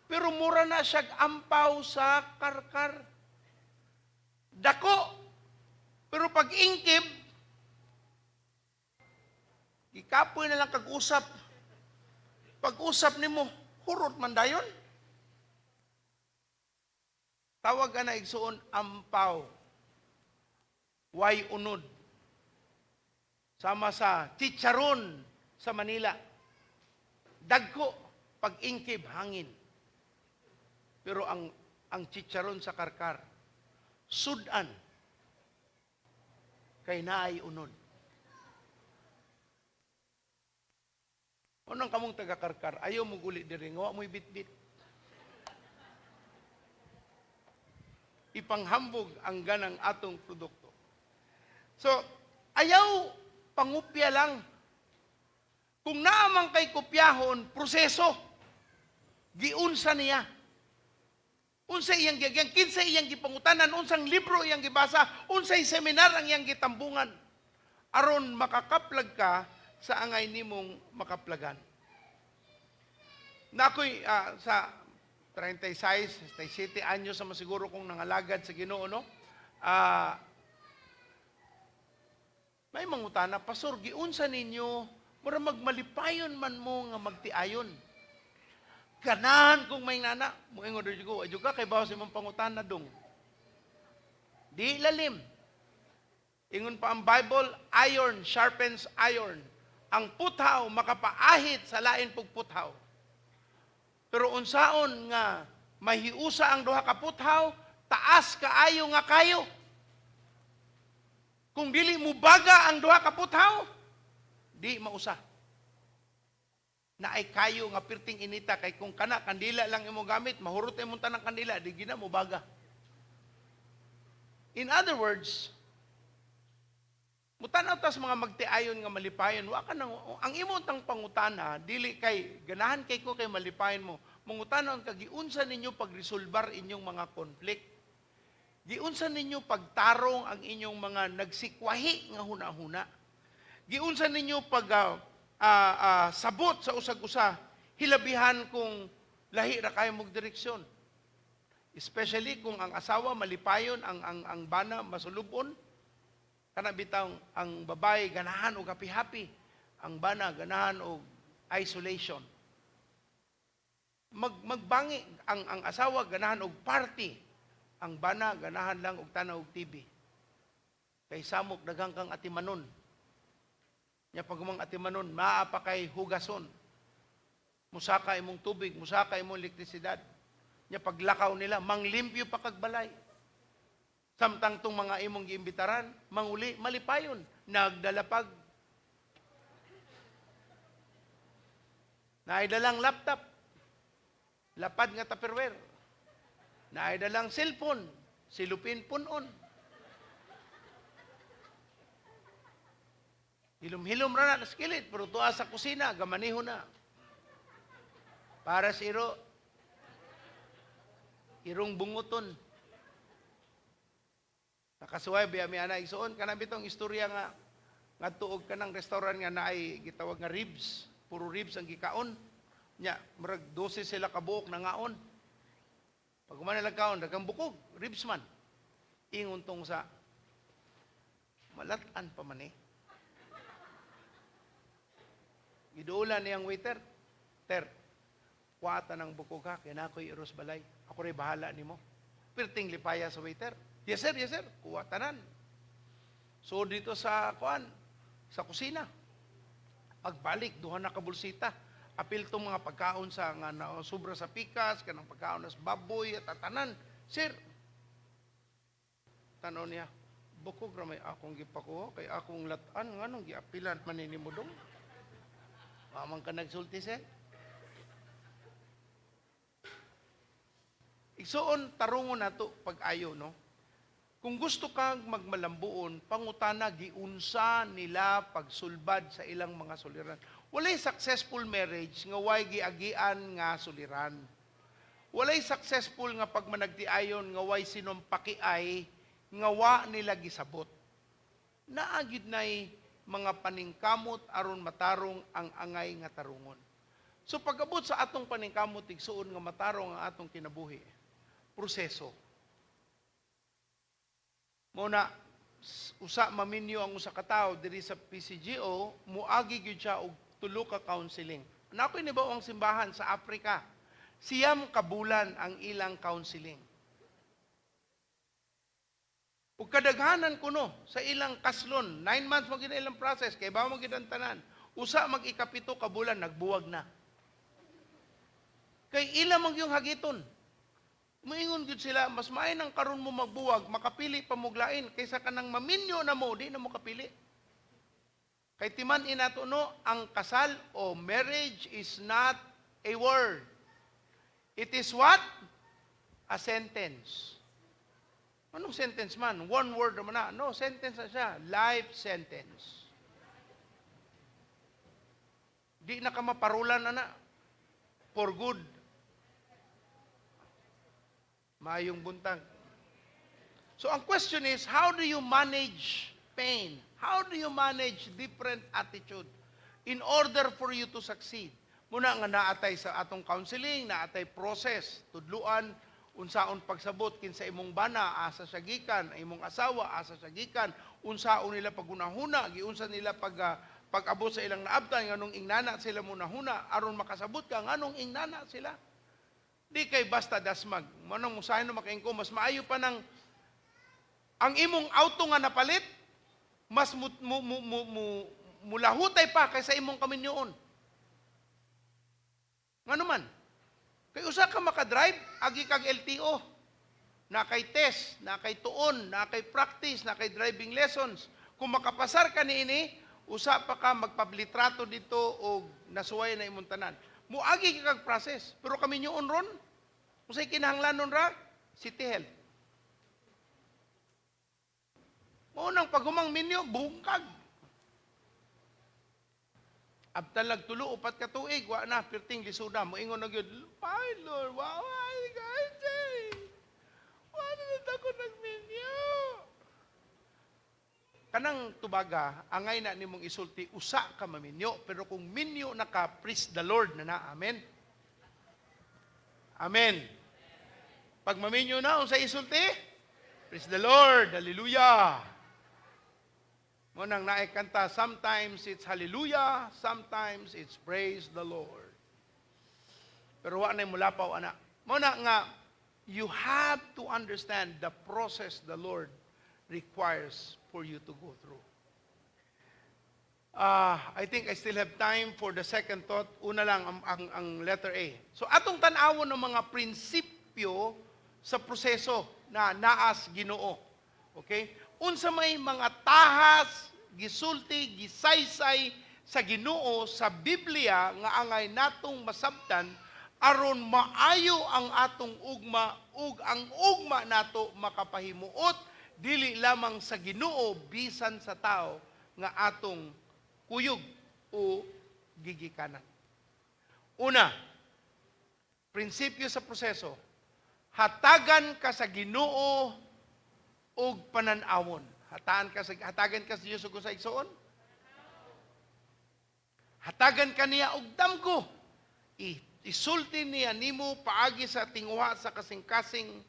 Pero mura na siyag ampaw sa karkar. Dako. Pero pag ingkib, ikapoy na lang kag-usap. Pag-usap nimo, hurot man dayon. Tawag na igsuon ampaw. Way unod. sama sa chicharon sa Manila. Dagko pag ingkib hangin. Pero ang chicharon sa Karkar, sudan kay naay unod. Unang kamong taga-Karkar, ayaw mo guli diri, ngawa mo'y bitbit. Ipanghambog ang ganang atong produkto. So, ayaw pangupya lang. Kung naamang kay kopyahon, proseso. Giunsa niya. Unsa iyang gigyan, kinsa iyang gipangutanan, unsang libro iyang gibasa, unsay seminar ang iyang gitambungan. Aron makakaplag ka sa angay nimong makaplagan. Na ako'y sa 36, 37 anyos sa masiguro kong nangalagad sa Ginoo, no? May mangutana, Pastor, giunsa ninyo, mura magmalipayon man mo nga magtiayon. Ganahan kung may nana, muingon rin ko, adyo ka, kay bawas imong pangutana dong. Di lalim. Ingon pa ang Bible, iron sharpens iron. Ang puthaw makapaahit sa lain pug puthaw. Pero unsaon nga mahiusa ang duha ka puthaw, taas kaayo nga kayo. Kung dili mo baga ang duha ka puthaw, di mausa. Na ay kayo nga pirting inita kay kung kana kandila lang imo gamit, mahurot imong tanang kandila, di gina mo baga. In other words, mutanaw tas mga magtiayon nga malipayon, wa ka nang ang imong tang pangutana dili kay ganahan kay ko kay malipayon mo. Mangutanaw ka giunsa ninyo pagresolbar inyong mga conflict. Giunsa ninyo pagtarong ang inyong mga nagsikwahi nga huna-huna. Giunsa ninyo pag sabot sa usag-usa, hilabihan kung lahi ra kayo mong direksyon. Especially kung ang asawa malipayon, ang bana masulubon, kana bitaw ang babae ganahan og happy-happy, ang bana ganahan og isolation. Magbangi ang asawa ganahan og party, ang bana ganahan lang og tanaw og TV. Kay samok daghang kang atimanon. Nya pagumang atimanon, maa pa kay hugason. Musaka imong tubig, musaka imong elektrisidad. Nya paglakaw nila, manglimpyo pa kag balay. Samtang tong mga imong giimbitaran, manguli, malipayon, nagdalapag. Naaidalang laptop, lapad nga tupperware. Naaidalang cellphone, silupin punon. Hilom-hilom ra na skillet, pero tuwa sa kusina, gamaniho na. Para sa irong bunguton. Nakasuway biya mi ana igsuon kana bitong istorya nga tuog kanang restaurant nga naay gitawag nga ribs, puro ribs ang gikaon. Nya murag 12 sila ka buok na ngaon. Pag man nagkaon daghang bukog, ribs man. Ingon tong sa malatan pa man eh. Giduulan niyang waiter, "Ter, kuwata ng bukog ha, kaya na ako'y iros balay. Ako rin bahala ni mo." Pirting lipaya sa waiter. Yes sir, kuwatanan. So dito sa sa kusina, pagbalik, duha na kabulsita. Apil tong mga pagkaon sa nga na sobra sa pikas, kanang pagkaon sa baboy at tatanan. Sir, tanaw niya, bukog ra may akong gipako, kay akong latan, nganong giapilan man ni mo dong. Mamang ka nagsulti, sir. Igsuon, tarungon nato pag-ayo, no? Kung gusto kang magmalambuon, pangutana, giunsa nila pagsulbad sa ilang mga suliran. Walay successful marriage nga way giagian nga suliran. Walay successful nga pagmanagtiayon nga way sinumpakiay nga wa nila gisabot. Naagid nay mga paningkamot aron matarong ang angay nga tarungon. So pag-abot sa atong paningkamot, igsuon nga matarong ang atong kinabuhi. Proseso. Muna, usa maminyo ang usa ka tawo diri sa PCGO, muagi gyud siya og tulo ka counseling. Nakoy nibaw ang simbahan sa Africa. Siyam ka bulan ang ilang counseling. Ug kadaghanan kuno sa ilang kaslon, 9 months mo gina ilang process, kay ba mo gid tanan. Usa mag ikapito ka bulan nagbuwag na. Kay ila man yung hagiton. Moingon gud sila, mas maayo nang karon mo magbuwag, makapili pa mo glain kaysa kanang maminyo na mo, di na mo kapili. Kay timan inato no, ang kasal o marriage is not a word. It is what? A sentence. Anong sentence man? One word naman na. No, sentence na siya. Life sentence. Di na ka maparulan na na. For good. Maayong buntag. So ang question is, how do you manage pain? How do you manage different attitude in order for you to succeed? Muna nga naatay sa atong counseling, naatay process, tudluan, unsaon pagsabot kinsa imong bana, asa siya gikan, imong asawa, asa siya gikan, unsaon nila pagunahuna, giunsa nila pag-abot sa ilang naabtan, nganong ingnana sila munahuna, aron makasabot ka, nganong ingnana sila. Di kay basta dasmag. Manong musahin na makaingko, mas maayo pa ng ang imong auto nga napalit, mas mulahutay pa kaysa imong kaminyoon. Ngano man? Kay usa ka makadrive, agi kag LTO. Na kay test, na kay tuon, na kay practice, na kay driving lessons. Kung makapasar ka niini, usa pa ka magpablitrato dito o nasuway na imong tanan. Muagi ka kag process. Pero kami nyoon ron, usay kinahanglanon ra, City Health. Unang paghumang minyo, bungkag. Abtalag tulo, upat ka tuig, wa na, pirting lisuda, moingon na gyud, ay Lord, waway, guys, wala na ako nagminyo. Kanang tubaga, angay na nimong isulti, usa ka maminyo, pero kung minyo na ka, praise the Lord na na, amen? Amen. Pag maminyo na, unsa isulti? Praise the Lord, hallelujah. Munang naikanta, sometimes it's hallelujah, sometimes it's praise the Lord. Pero wa na mulapaw, anak. Muna nga, you have to understand the process the Lord requires for you to go through. I think I still have time for the second thought. Una lang ang letter A. So atong tan-awon ng mga prinsipyo sa proseso na naas Ginoo. Okay? Unsa may mga tahas, gisulti, gisaysay sa Ginoo sa Biblia nga angay natong masabtan aron maayo ang atong ugma ug ang ugma nato makapahimuot dili lamang sa Ginoo bisan sa tao nga atong kuyog o gigikanan. Una, prinsipyo sa proseso, hatagan ka sa Ginoo og panan-awon. Hatagan ka sa Dios ug sa igsoon? Hatagan ka niya og damgo. Isulti niya nimo paagi sa tinguha sa kasing-kasing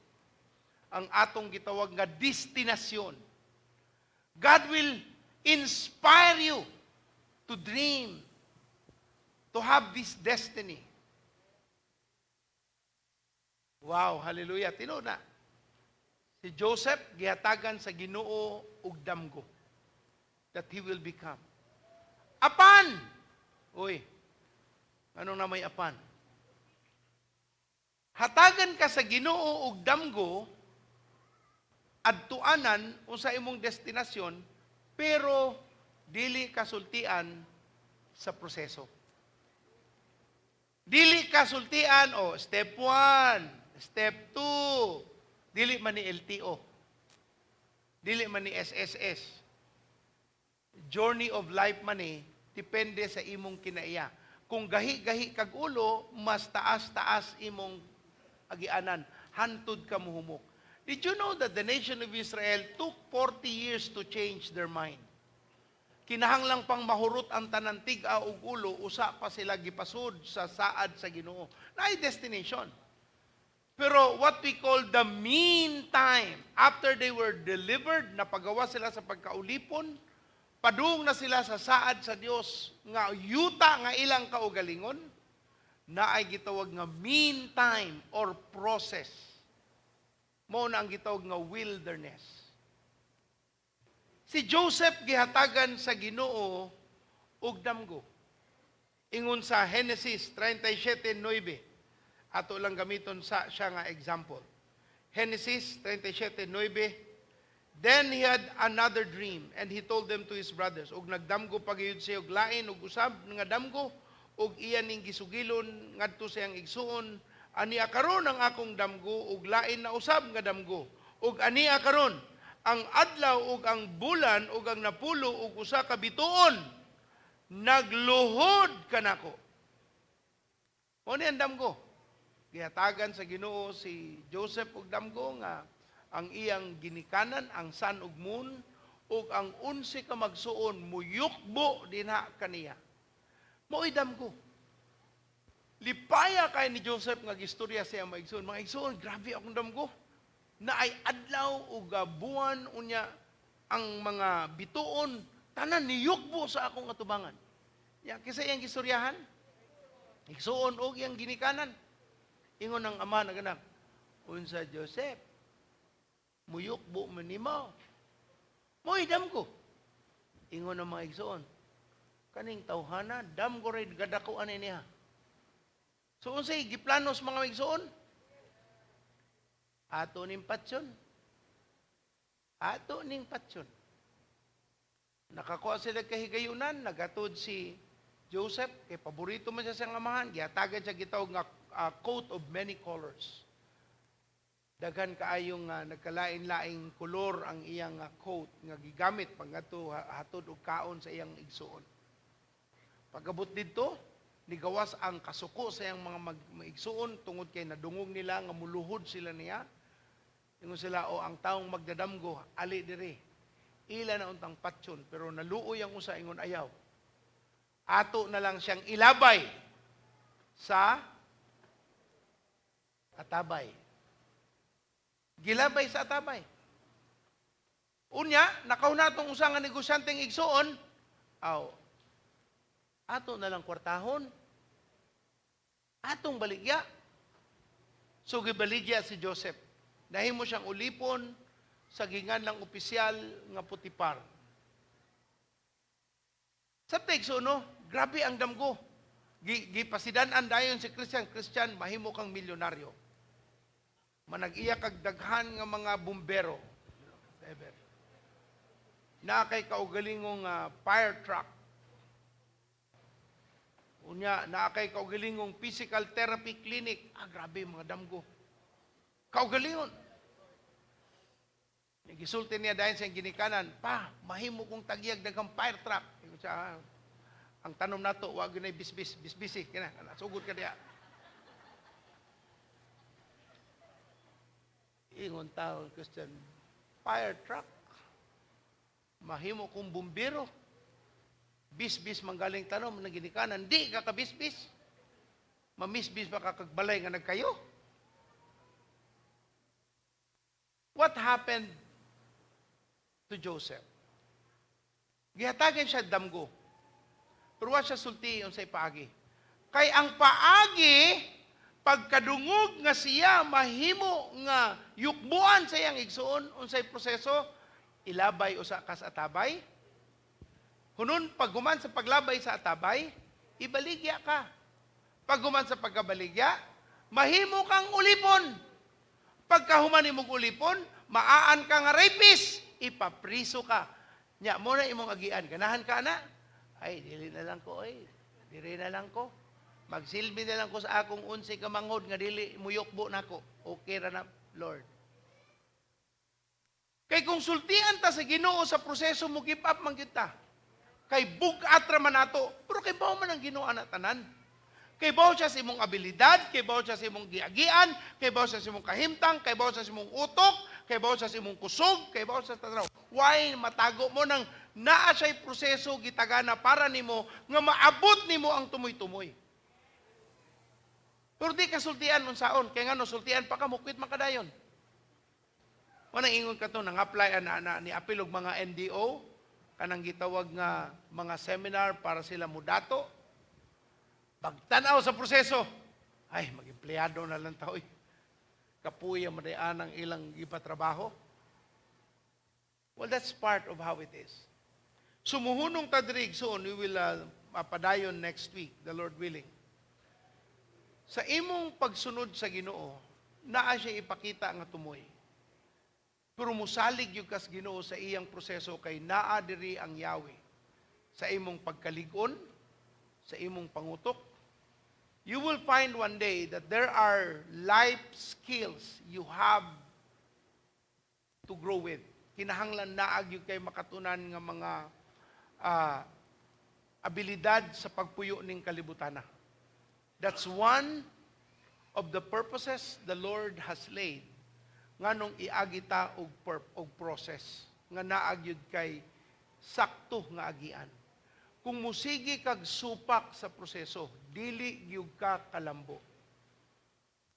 ang atong gitawag nga destinasyon. God will inspire you to dream, to have this destiny. Wow, hallelujah. Tino na. Si Joseph, gihatagan sa Ginoo ug damgo that he will become. Apan! Uy, anong na may apan? Hatagan ka sa Ginoo ug damgo, adtuanan unsa imong destinasyon, pero dili kasultian sa proseso. Dili kasultian, step 1, step 2, dili man ni LTO. Dili man ni SSS. Journey of life man depende sa imong kinaiya. Kung gahi-gahi kag ulo, mas taas-taas imong agianan. Hantod ka muhumok. Did you know that the nation of Israel took 40 years to change their mind? Kinahanglang pang mahurot ang tanan tig-a ug ulo, usa pa sila gipasud sa saad sa Ginoo. Naay destination. Pero what we call the meantime, after they were delivered, napagawa sila sa pagkaulipon, padung na sila sa saad sa Dios nga yuta nga ilang kaugalingon, na ay gitawag nga meantime or process. Mao na ang gitawag nga wilderness. Si Joseph gihatagan sa Ginoo og damgo. Ingon sa Genesis 37:9. Ato lang gamiton sa siya nga example. Genesis 37:9. Then he had another dream, and he told them to his brothers. Og nagdamgo pagayud siya og lain og usab nga damgo, og iyan ning gisugilon ngadto siyang igsuon, ania karon ang akong damgo og lain na usab nga damgo. Og ania karon ang adlaw ug ang bulan ug ang napulo ug usa ka bituon nagluhod kanako. Mo ni ang damgo. Gihatagan sa Ginoo si Joseph og damgo nga ang iyang ginikanan, ang sun ug moon, ug ang 11 ka magsuon muyukbo dinha kaniya. Mo'y damgo. Lipaya kay ni Joseph nga gistorya siya maigsoon. Mga igsoon, grabe akong damgo. Na ay adlaw ug buwan unya ang mga bituon tanan niyukbo sa akong atubangan. Ya kisa iyang gistoryahan. Igsoon og iyang ginikanan. Ingon ang ama nga anak, unsa Joseph, muyukbo man nimo. Mo'y damgo. Ingon ang mga igsoon, kaning tawhana, damgo ray gadakuan niya. So unsay giplanos mga igsoon? Ato ning patsyon. Ato ning patsyon. Nakakuha sila kahigayunan, nagatod si Joseph, kay paborito man siya sa amahan, gihatagan siya gitawag nga coat of many colors. Daghan kaayong nagkalain-laing kolor ang iyang coat nga gigamit pagkato hatod og kaon sa iyang igsuon. Pagabot didto, nigawas ang kasuko sa iyang mga maigsuon tungod kay nadungog nila nga muluhod sila niya. Ingon sila o ang taong magdadamgo ali diri. Ila na untang patsyon pero naluoy ang usa ingon ayaw. Ato na lang siyang ilabay sa atabay. Gilabay sa atabay. Unya, nakauna itong usang nga negosyanteng igsuon, ato na lang kwartahon, atong baligya. So, gibaligya si Joseph. Nahimo siyang ulipon sa gingan lang opisyal nga Putipar. Sa tekso, no? Grabe ang damgo. Gipasidanan dayon si Christian, mahimo kang milyonaryo. Manag-iya kag daghan nga mga bumbero. Ever. Na kay kaugalingong fire truck. Unya, na kay kaugalingong physical therapy clinic. Grabe mga damgo. Kaugalingon. Gisulti niya dahil sa ginikanan, pa, mahimo kong tagyag daghang fire truck. Siya, ang tanom nato, wag na bisbisi, kina, sugod ka diya. Ingon tao, Christian, fire truck, mahimo kong bumbiro, bisbis manggaling tanom na ginikanan, di ka kabisbis, mamisbis pa kakagbalay nga nagkayo. What happened to Joseph? Gihatagan siya damgo. Pero wa siya sulti unsay paagi. Kay ang paagi pagkadungog nga siya mahimo nga yukbuan sa iyang igsuon unsay proseso ilabay usa ka sa atabay. Hunon pagguman sa paglabay sa atabay, ibaligya ka. Pagguman sa pagkabaligya, mahimo kang ulipon. Pagkahuman imong ulipon, maaan ka nga rapist, ipapriso ka. Nya mo na imong agian, ganahan ka na? Ay, dili na lang ko, dili na lang ko. Magsilbi na lang ko sa akong 11 ka manghod nga dili muyokbo nako. Okay ra na, Lord. Kay kung sultian ta sa Ginoo sa proseso mo give up man gyud ta. Kay bugat ra man nato, pero kay bao man ang Ginoo ana tanan. Kay bao siya sa imong abilidad, kay bao siya sa imong giagian, kay bao siya sa imong kahimtang, kay bao siya sa imong utok, kay bao siya sa imong kusog, kay bao siya sa tanaw. Why matago mo nang naa siya'y proseso gitagana para nimo nga maabot nimo ang tumoy-tumoy. Pero di kasultian unsaon, kay ngano sultian pa ka mukwit man kadayon. Manang ingon ka to nang apply na ni apilog mga NDO kanang gitawag nga mga seminar para sila mudato. Pagtanaw sa proseso, ay mag-empleyado na lang tao. Kapuya madayaan ang ilang ipatrabaho. Well, that's part of how it is. Sumuhunong tadrig soon, we will mapadayon next week, the Lord willing. Sa imong pagsunod sa Ginoo, naa siya ipakita nga tumoy. Pero musalig yung kas Ginoo sa iyang proseso kay naa diri ang Yahweh. Sa imong pagkaligon, sa imong pangutok, you will find one day that there are life skills you have to grow with. Kinahanglan naag yung kay makatunan nga mga abilidad sa pagpuyo ning kalibutana. That's one of the purposes the Lord has laid nganong iagita og process nga naag yun kay sakto nga agian. Kung musigi kag supak sa proseso, dili gyud ka kalambo.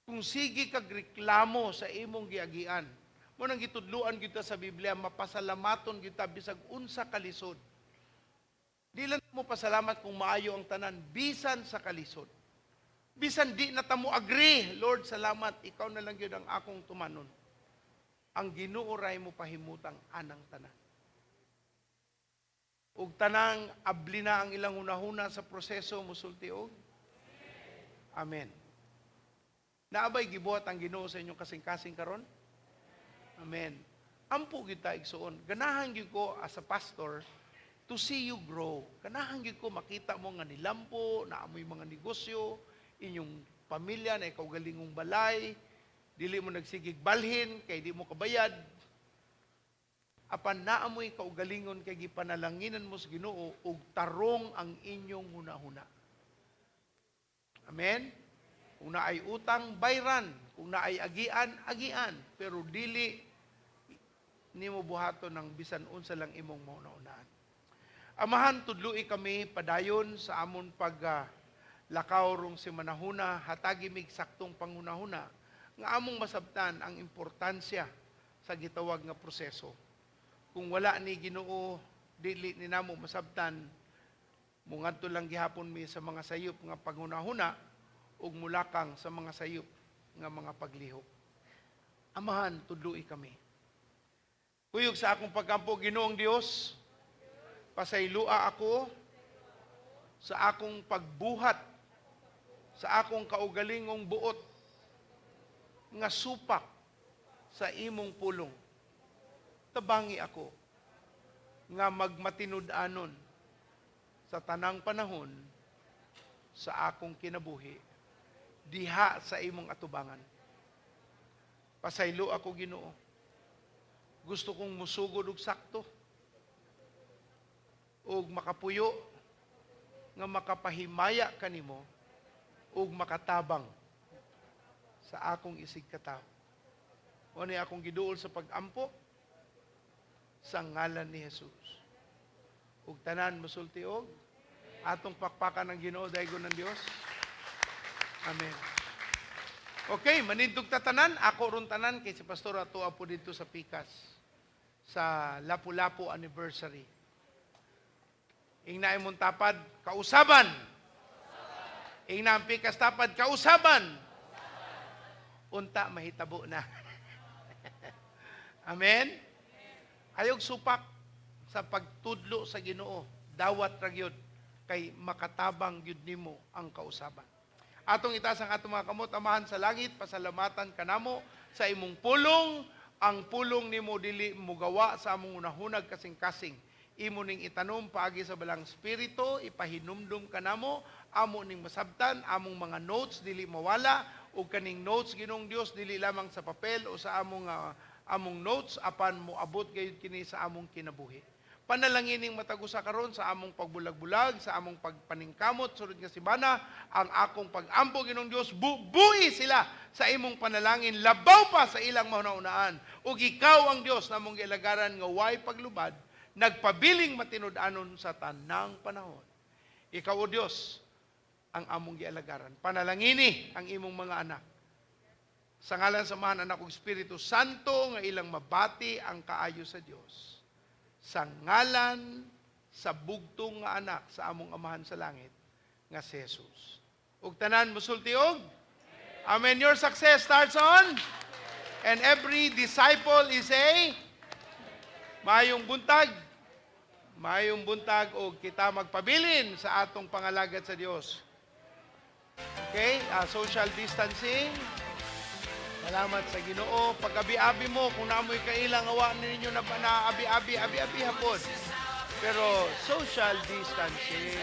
Kung sige kag reklamo sa imong giagian, mo nang gitudluan kita sa Biblia, mapasalamaton kita bisag unsa kalisod. Di lang mo pasalamat kung maayo ang tanan, bisan sa kalisod. Bisan di na tamo agree, Lord, salamat, ikaw na lang yun ang akong tumanon. Ang Ginoo ray mo pahimutang anang tanan. Ug tanang abli na ang ilang hunahuna sa proseso musulti og amen. Naabay gibuhat ang Ginoo sa inyong kasing-kasing karon? Amen. Ampo kita igsuon. Ganahan gyud ko as a pastor to see you grow. Ganahan gyud ko makita mo nga nilampo, naamoy mga negosyo, inyong pamilya na ikaw galingong balay, dili mo nagsigig balhin kay di mo kabayad. Apan naamoy kaugalingon kay gipanalanginan mo sa Ginoo ug tarong ang inyong hunahuna. Amen. Kung naay utang, bayran. Kung naay agian, agian. Pero dili nimo buhaton ng bisan unsa lang imong mauna-unaan. Amahan, tudloi kami padayon sa amon lakaw rong si manahuna, hatagi mig saktong pangunahuna, nga among masabtan ang importansya sa gitawag nga proseso. Kung wala ni Ginoo, dili ni namo masabtan, mungadto lang gihapon mi sa mga sayop nga pangunahuna, ug mulakang sa mga sayop nga mga paglihok. Amahan, tudloi kami. Kuyog sa akong pagkampo, Ginoong Dios, pasaylua ako sa akong pagbuhat, sa akong kaugalingong buot, nga supak sa imong pulong. Tabangi ako nga magmatinud-anon sa tanang panahon sa akong kinabuhi, diha sa imong atubangan. Pasaylo ako, Ginoo. Gusto kong musugod og sakto ug makapuyo nga makapahimaya kanimo ug makatabang sa akong isig katao. O ni akong giduol sa pagampo sa ngalan ni Jesus. Ug tanan masulti og atong pakpakan ng Ginoo daygon ng Dios. Amen. Okay, manindog ta tanan, ako ron tanan kay si Pastor ato po dito sa Pikas sa Lapu-Lapu anniversary. Ingna imong tapad kausaban. Ingna ang Pikas tapad kausaban. Unta mahitabo na. Amen. Ayog supak sa pagtudlo sa Ginoo. Dawat ra gyud kay makatabang gyud nimo ang kausaban. Atong itaas ang atong mga kamot, amahan sa langit, pasalamatan kanamo sa imong pulong. Ang pulong nimo dili mugawa sa among unahunag kasing-kasing. Imo ning itanom paagi sa balang spirito, ipahinumdum kanamo, amo ning masabtan, among mga notes dili mawala, ug kaning notes Ginoong Dios dili lamang sa papel o sa among notes apan moabot gayud kini sa among kinabuhi. Panalangin matagusa karon sa among pagbulag-bulag, sa among pagpaningkamot, sulod nga simana, ang akong pag-ampo Ginoong Dios, buhi sila sa imong panalangin, labaw pa sa ilang mauna-unaan. Ug ikaw ang Dios na mong gilagaran nga way paglubad, nagpabiling matinud-anon sa tanang panahon. Ikaw o Dios ang among gialagaran. Panalangini ang imong mga anak. Sa ngalan samahan anak ug Espiritu Santo nga ilang mabati ang kaayo sa Dios. Sa ngalan sa bugtong nga anak sa among amahan sa langit nga si Jesus. Ug tanan mosulti og amen. Your success starts on and every disciple is a Maayong buntag. Maayong buntag o kita magpabilin sa atong pangalagad sa Dios. Okay? Social distancing. Salamat sa Ginoo. Pag-abi-abi mo, kung naamoy kailang, awa ninyo na abi-abi hapon. Pero social distancing.